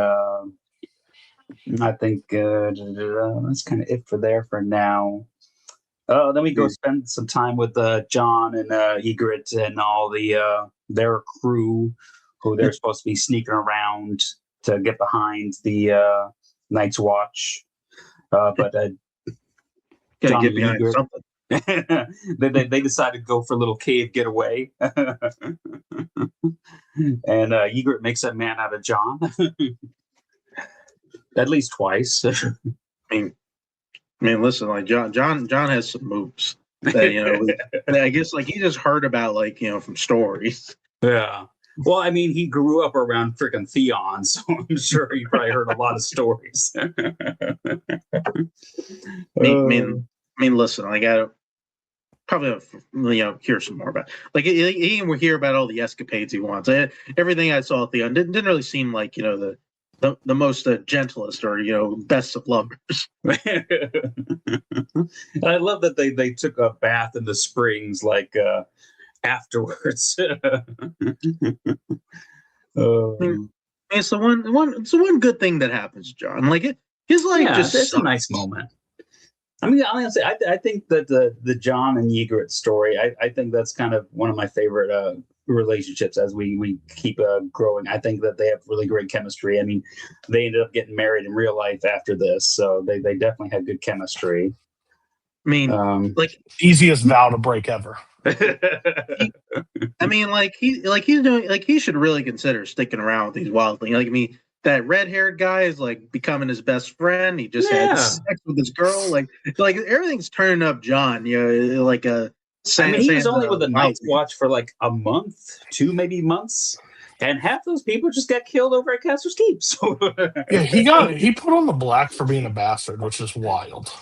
I think that's kind of it for now. Then we go spend some time with John and Ygritte and all their crew, who they're supposed to be sneaking around to get behind the Night's Watch. But gotta John get behind Ygritte, something. they decided to go for a little cave getaway. And Ygritte makes a man out of John. At least twice. I mean, listen, like John has some moves that I guess like he just heard about from stories. Yeah. Well, I mean, he grew up around freaking Theon, so I'm sure he probably heard a lot of stories. I mean, listen, I got probably hear some more about. Like he will hear about all the escapades he wants. Everything I saw Theon didn't really seem like the most gentlest or best of lovers. I love that they took a bath in the springs afterwards. It's the one good thing that happens, John. Like his life just it's a nice moment. I mean, honestly, I think that the John and Ygritte story, I think that's kind of one of my favorite relationships as we keep growing. I think that they have really great chemistry. I mean, they ended up getting married in real life after this, so they definitely had good chemistry. I mean, easiest vow to break ever. I mean, he's doing he should really consider sticking around with these wild things. Like, I mean, that red-haired guy is like becoming his best friend. He just had sex with this girl. Like everything's turning up John. You know, like a. I mean, he was only with the Night's Watch for like a month, 2 maybe months, and half those people just got killed over at Castor's Keep. So yeah, he put on the black for being a bastard, which is wild.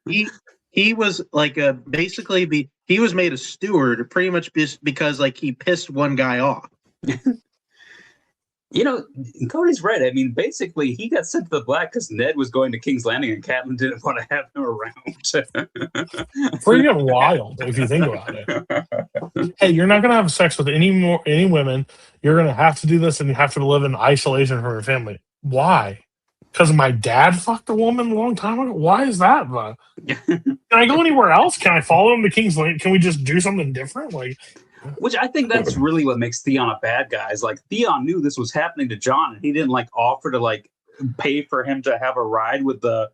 He was like he was made a steward pretty much because like he pissed one guy off. You know, Cody's right. I mean, basically, he got sent to the black because Ned was going to King's Landing and Catelyn didn't want to have him around. Freaking wild, if you think about it. Hey, you're not going to have sex with any women. You're going to have to do this, and you have to live in isolation from your family. Why? Because my dad fucked a woman a long time ago? Why is that? Can I go anywhere else? Can I follow him to King's Landing? Can we just do something different? Which I think that's really what makes Theon a bad guy. Is like Theon knew this was happening to Jon, and he didn't like offer to like pay for him to have a ride with the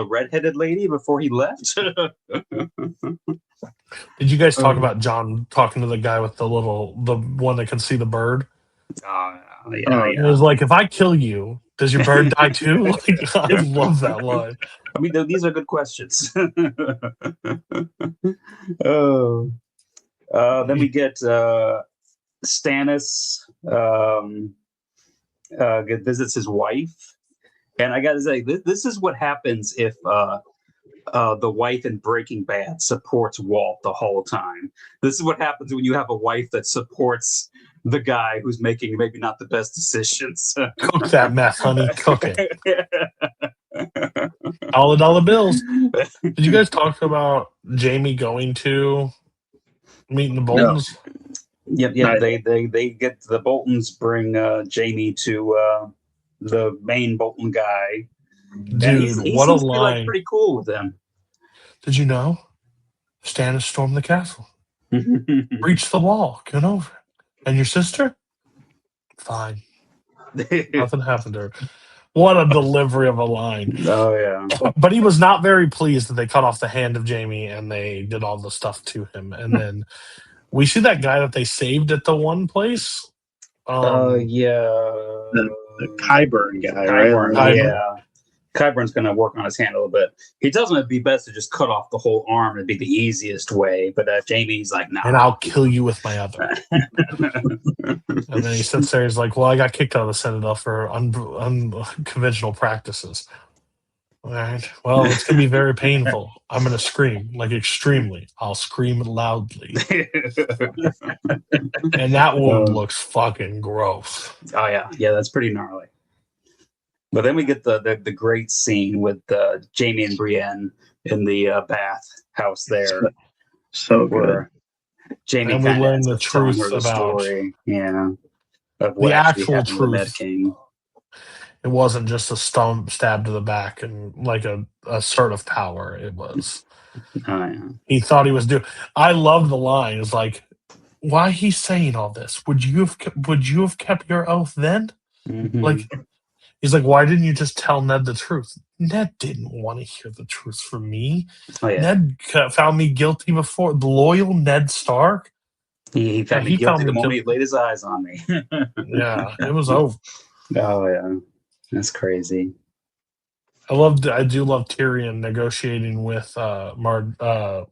redheaded lady before he left. Did you guys talk about Jon talking to the guy with the one that can see the bird? Yeah. It was like, if I kill you, does your bird die too? Like, I love that line. I mean, these are good questions. Oh. Then we get Stannis visits his wife, and I gotta say, this is what happens if the wife in Breaking Bad supports Walt the whole time. This is what happens when you have a wife that supports the guy who's making maybe not the best decisions. Cook that meth, honey. Cook it. $1 bills. Did you guys talk about Jamie going to meeting the Boltons? No. Yep. They get the Boltons bring Jamie to the main Bolton guy. Dude, he what a seems to be, line! Like, pretty cool with them. Did you know? Stannis stormed the castle, breached the wall, get over it. And your sister? Fine. Nothing happened to her. What a delivery of a line. Oh, yeah. But he was not very pleased that they cut off the hand of Jamie and they did all the stuff to him. And then we see that guy that they saved at the one place. Yeah. The Qyburn guy, Qyburn, right? Yeah. Qyburn's going to work on his hand a little bit. He tells him it'd be best to just cut off the whole arm. It'd be the easiest way. But Jamie's like, no. And I'll kill you with my other. And then he sits there. He's like, well, I got kicked out of the Citadel for unconventional practices. All right. Well, it's going to be very painful. I'm going to scream, like extremely. I'll scream loudly. And that wound looks fucking gross. Oh, yeah. Yeah, that's pretty gnarly. But then we get the great scene with Jamie and Brienne in the bath house there. So good. Jamie and we learn the truth about story, of the actual truth. Mad King. It wasn't just a stab to the back and like a assert of power. It was. He thought he was doing. I love the line. It's like, why he's saying all this? Would you have kept your oath then? Mm-hmm. Like. He's like, why didn't you just tell Ned the truth? Ned didn't want to hear the truth from me. Oh, yeah. Ned found me guilty before. The loyal Ned Stark. He found me guilty the moment he laid his eyes on me. Yeah, it was over. Oh, yeah. That's crazy. I do love Tyrion negotiating with Olenna.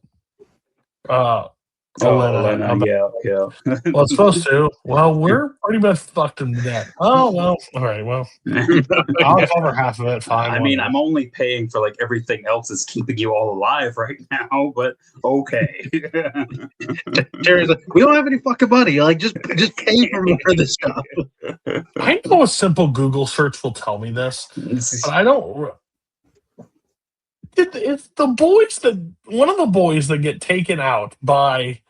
Yeah. Well, it's supposed to. Well, we're pretty much fucked him to death. Oh, well. All right, well. I'll cover half of it. Fine. I mean, I'm only paying for like everything else that's keeping you all alive right now, but okay. Jerry's like, we don't have any fucking money. Like, just pay for me for this stuff. I know a simple Google search will tell me this, but I don't. It's the boys one of the boys that get taken out by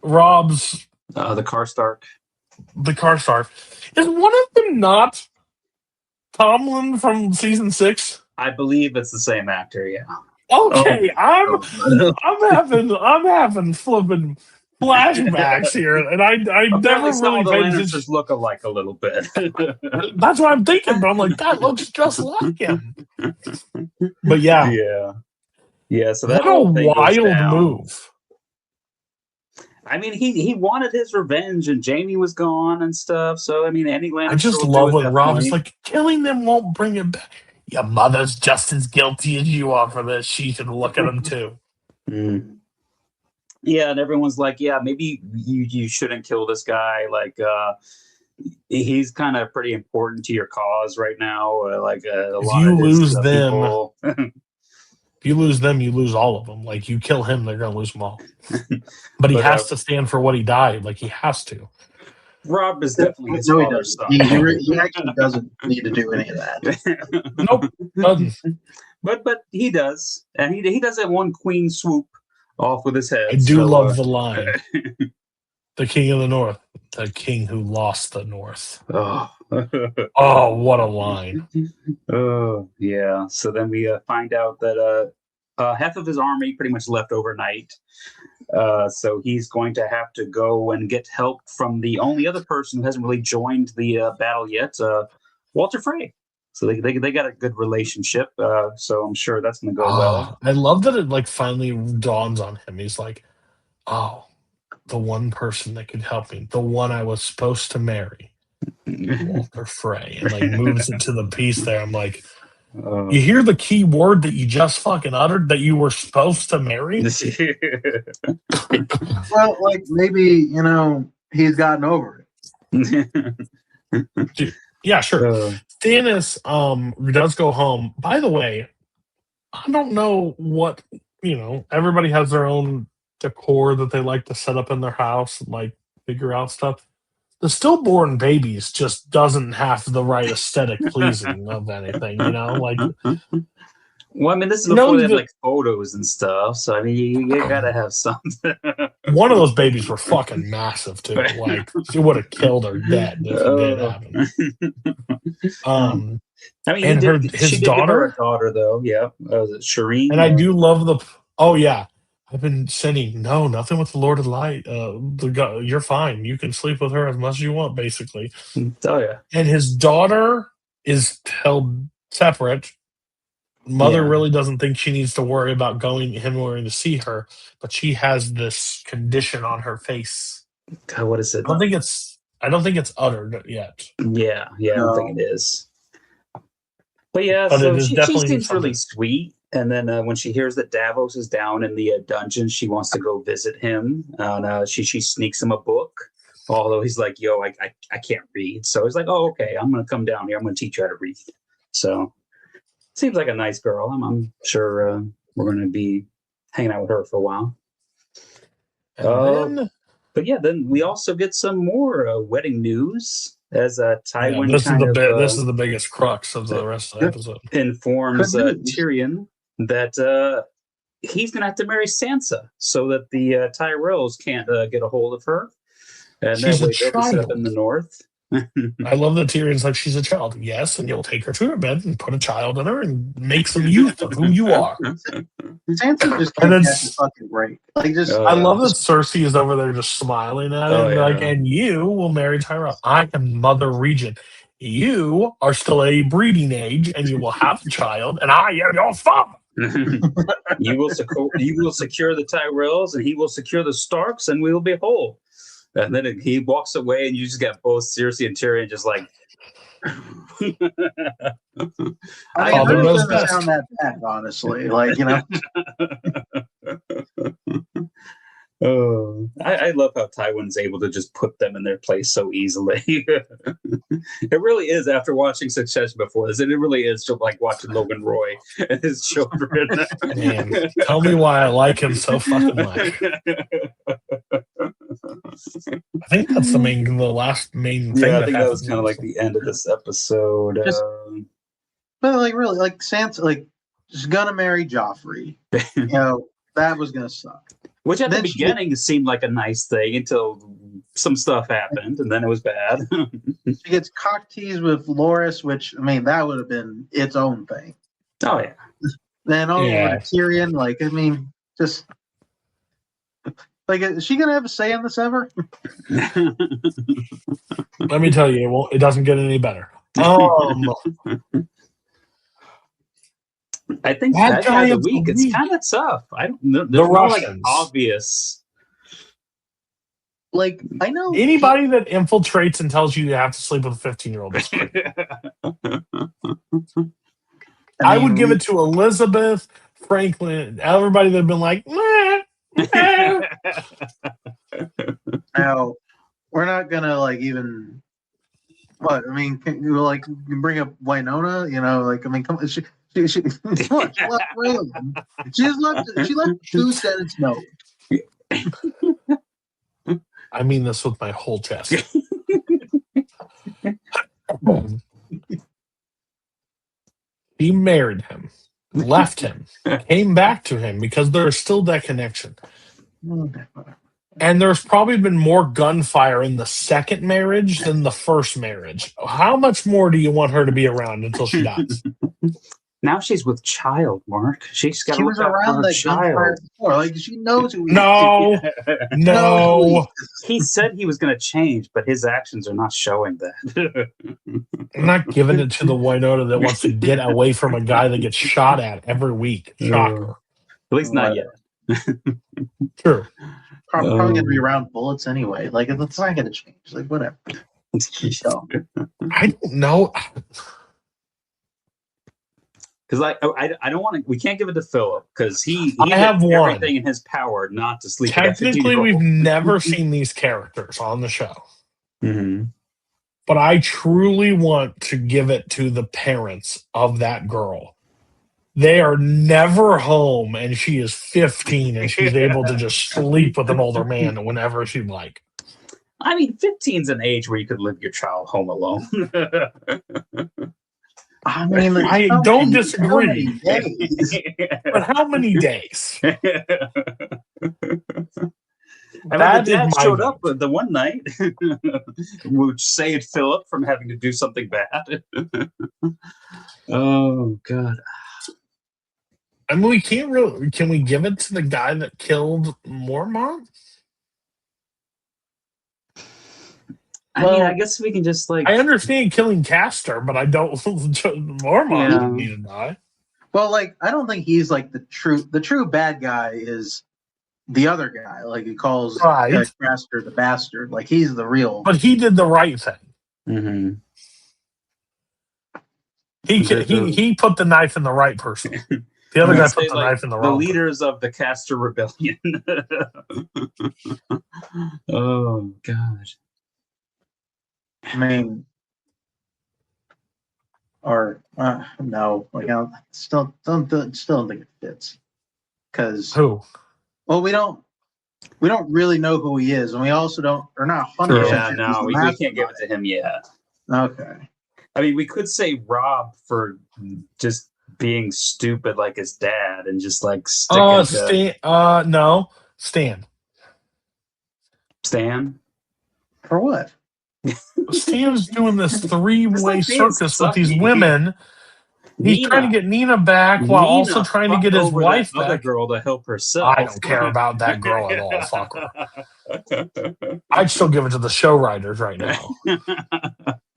Rob's the Karstark. The Karstark. Is one of them not Tomlin from season 6? I believe it's the same actor. Yeah. Okay, I'm having flipping flashbacks here, and I never really paid attention. Just look alike a little bit. That's what I'm thinking, but I'm like, that looks just like him. But yeah. So that what a wild move. I mean, he wanted his revenge, and Jamie was gone and stuff. So I mean, any Lannister I just will love do at when that Rob point. is like, killing them won't bring it back. Your mother's just as guilty as you are for this. She should look at him too. Mm. Yeah, and everyone's like, yeah, maybe you shouldn't kill this guy. Like, he's kind of pretty important to your cause right now. Like a If lot you of his lose them, people. if you lose them, you lose all of them. Like you kill him, they're gonna lose them all. But he But, has to stand for what he died. Like he has to. Rob is definitely his No, he father's doesn't. son. He actually doesn't need to do any of that. Nope, doesn't. But he does, and he does that one queen swoop off with his head. I do love the line. The king of the north, the king who lost the north. Oh. Oh, what a line! Oh yeah. So then we find out that half of his army pretty much left overnight. So he's going to have to go and get help from the only other person who hasn't really joined the battle yet, Walter Frey. So they got a good relationship. So I'm sure that's going to go well. I love that it like finally dawns on him. He's like, oh, the one person that could help me, the one I was supposed to marry, Walter Frey, and like moves into the piece there. I'm like, you hear the key word that you just fucking uttered that you were supposed to marry? Well, like maybe he's gotten over it. Yeah, sure. Stannis does go home. By the way, I don't know what everybody has their own decor that they like to set up in their house, like figure out stuff. The stillborn babies just doesn't have the right aesthetic pleasing of anything, like. Well, I mean, this is before they have like photos and stuff, so I mean, you gotta have something. One of those babies were fucking massive too. Like she would have killed her dead if it did happen. I mean, and his daughter, a daughter though, yeah, was it Shireen? And I do love the. Oh yeah, I've been saying no, nothing with the Lord of Light. You're fine. You can sleep with her as much as you want, basically. Oh yeah. And his daughter is held separate. Mother really doesn't think she needs to worry about going to see her, but she has this condition on her face. God, what is it? I don't think it's uttered yet. Yeah, I don't think it is. But yeah, so she seems really sweet. And then when she hears that Davos is down in the dungeon, she wants to go visit him. She sneaks him a book, although he's like, "Yo, I can't read." So he's like, "Oh, okay, I'm gonna come down here. I'm gonna teach you how to read." So seems like a nice girl. I'm sure we're gonna be hanging out with her for a while. But yeah, then we also get some more wedding news as Tywin. This is the biggest crux of the rest of the episode. Informs Tyrion that he's going to have to marry Sansa so that the Tyrells can't get a hold of her. And she's that way a they'll be set up child in the north. I love that Tyrion's like, she's a child. Yes, and you'll take her to her bed and put a child in her and make some youth of who you are. Sansa just can't fucking break. Like just, I love that Cersei is over there just smiling at him, like, and you will marry Tyrell. I am Mother Regent. You are still a breeding age, and you will have a child, and I am your father. You will secure the Tyrells, and he will secure the Starks, and we will be whole. And then he walks away, and you just got both Cersei and Tyrion just like. I mean, it doesn't sound that bad, honestly. Like, Oh, I love how Tywin's able to just put them in their place so easily. It really is, after watching Succession before this, it really is just like watching Logan Roy and his children. Man, tell me why I like him so fucking much. I think that's the last main thing. Yeah, I think that was kind of like the end of this episode. But like, really, like Sansa, like, just gonna marry Joffrey. That was gonna suck. Which at the beginning seemed like a nice thing until some stuff happened, and then it was bad. She gets cock teased with Loras, which, I mean, that would have been its own thing. Oh, yeah. Then over to Tyrion, like, I mean, just... Like, is she going to have a say in this ever? Let me tell you, it doesn't get any better. I think that guy of the week, it's kind of tough. I don't know. There's no like obvious. Like, I know Anybody that infiltrates and tells you have to sleep with a 15-year-old is crazy. I would give it to Elizabeth, Franklin, everybody that'd been like, meh, meh. Now, we're not gonna like even. What I mean, can you like you bring up Winona? You know, like I mean, come on, she what? She left Raylan. She left 2 sentence note. I mean this with my whole chest. He married him, left him, came back to him because there's still that connection. And there's probably been more gunfire in the second marriage than the first marriage. How much more do you want her to be around until she dies? Now she's with child, Mark. She's got to She look was out for around her that gunfire child. before. Like she knows who he is. No, no. He said he was going to change, but his actions are not showing that. I'm not giving it to the Winona that wants to get away from a guy that gets shot at every week. Shocker. At least not yet. True. Probably gonna be around bullets anyway. Like it's not gonna change. Like whatever. So, I don't know. Because I don't want to. We can't give it to Philip because he I have did one. everything in his power not to sleep. Technically, we've never seen these characters on the show. Mm-hmm. But I truly want to give it to the parents of that girl. They are never home, and she is 15, and she's able to just sleep with an older man whenever she'd like. I mean, 15's an age where you could leave your child home alone. I mean, I don't disagree. How many days? But how many days? I mean, That the is dad my showed vote. up the one night, which saved Philip from having to do something bad. Oh God! I mean, we can't really. Can we give it to the guy that killed Mormont? I mean, I guess we can just like. I understand killing Castor, but I don't. Mormont didn't need to die. Well, like I don't think he's like the true bad guy is the other guy. Like he calls Castor the bastard. Like he's the real. But he did the right thing. Mm-hmm. He put the knife in the right person. The other guy put the knife in the wrong. The leaders of the Castor Rebellion. Oh God. I mean, or no, like I still don't think it fits because who? Well, we don't really know who he is, and we also don't. Or not 100%. Yeah, no, we can't give it to him yet. Okay. I mean, we could say Rob for just being stupid like his dad and just like sticking no, Stan. Stan? For what? Stan's doing this three-way circus with these women. He's Nina. trying to get Nina back while also trying to get his wife back. Other girl to help herself. I don't care about that girl at all. Fuck her. I'd still give it to the show writers right now.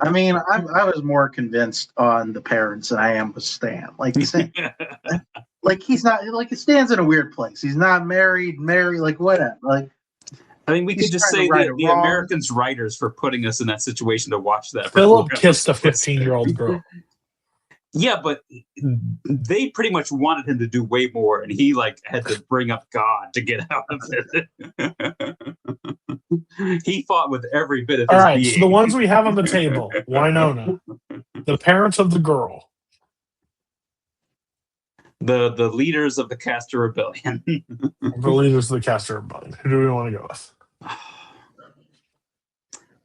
I mean, I was more convinced on the parents than I am with Stan. Like he's not like Stan's in a weird place. He's not married, like whatever. Like I mean, we could just say the Americans writers for putting us in that situation to watch that. Philip kissed a 15-year-old girl. Yeah, but they pretty much wanted him to do way more, and he like had to bring up God to get out of it. He fought with every bit of his being. So the ones we have on the table: Winona, the parents of the girl, the leaders of the Castor Rebellion. the leaders of the Castor Rebellion. Who do we want to go with?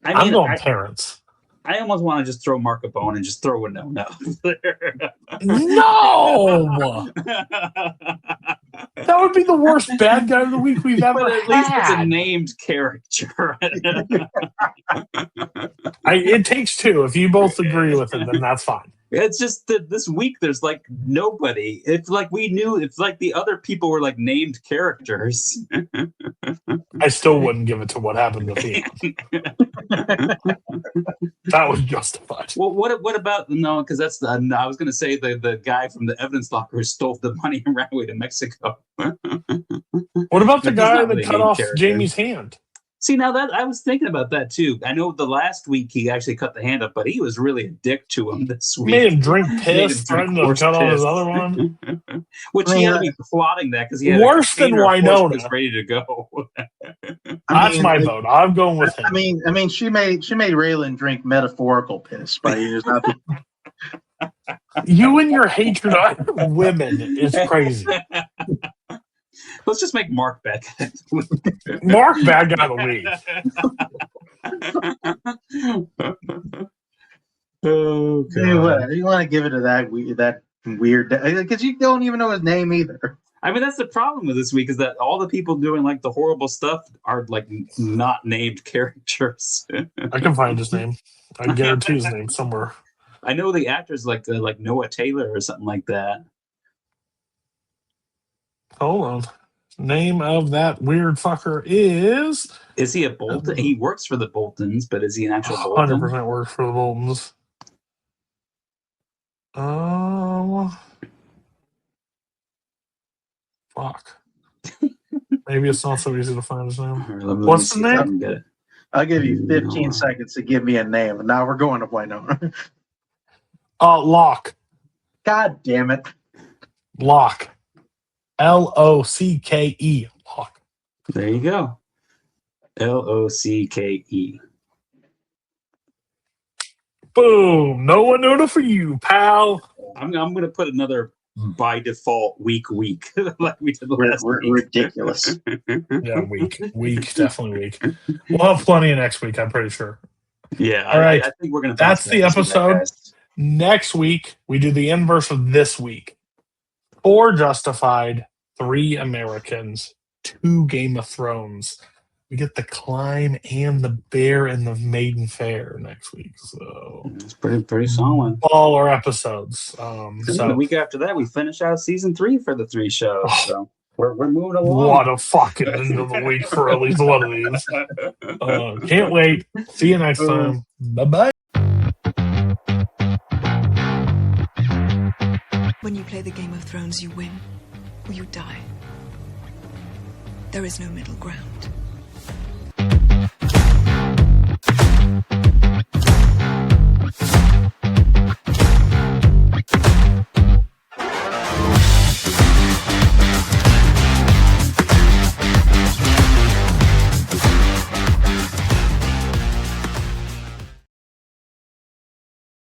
I'm going parents. I almost want to just throw Mark a bone and just throw a no. No! That would be the worst bad guy of the week we've ever had. At least it's a named character. It takes two. If you both agree with it, then that's fine. It's just that this week there's like nobody. It's like we knew. It's like the other people were like named characters. I still wouldn't give it to what happened with him. That was justified. Well, what about because that's I was going to say the guy from the evidence locker who stole the money and ran away to Mexico. What about the guy that cut off Jamie's hand? See, now that I was thinking about that too. I know the last week he actually cut the hand up, but he was really a dick to him this week. Made him drink Made him piss, drink threatened to horse cut off his piss. other one. Which I he mean, had to be plotting that because he had Worse a than container of horse Winona. piss ready to go. That's my vote. I'm going with him. I mean, she made Raylan drink metaphorical piss by just not. You and your hatred of women is crazy. Let's just make Mark back. Mark, bad guy of the week. Oh, You want to give it to that weird because you don't even know his name either. I mean, that's the problem with this week is that all the people doing like the horrible stuff are like not named characters. I can find his name. I guarantee his name somewhere. I know the actors like Noah Taylor or something like that. Hold on. Name of that weird fucker is... Is he a Bolton? He works for the Boltons, but is he an actual Bolton? 100% works for the Boltons. Fuck. Maybe it's not so easy to find his name. Let me What's see the if I name? can get it. I'll give you 15 seconds to give me a name, and now we're going to Winona. Locke. God damn it! Locke. Locke. Locke. There you go. Locke. Boom. No Winona for you, pal. I'm going to put another by default week like we did last We're week. ridiculous. Yeah, week, definitely week. We'll have plenty of next week, I'm pretty sure. Yeah, all right. I think we're going to. That's the episode. Next week, we do the inverse of this week. 4 Justified, 3 Americans, 2 Game of Thrones. We get the Climb and the Bear and the Maiden Fair next week. So it's pretty solid. All our episodes. So So the week after that, we finish out season 3 for the 3 shows. So we're moving along. what a fucking end of the week for at least one of these. Can't wait. See you next time. Bye-bye. When you play the Game of Thrones, you win or you die. There is no middle ground.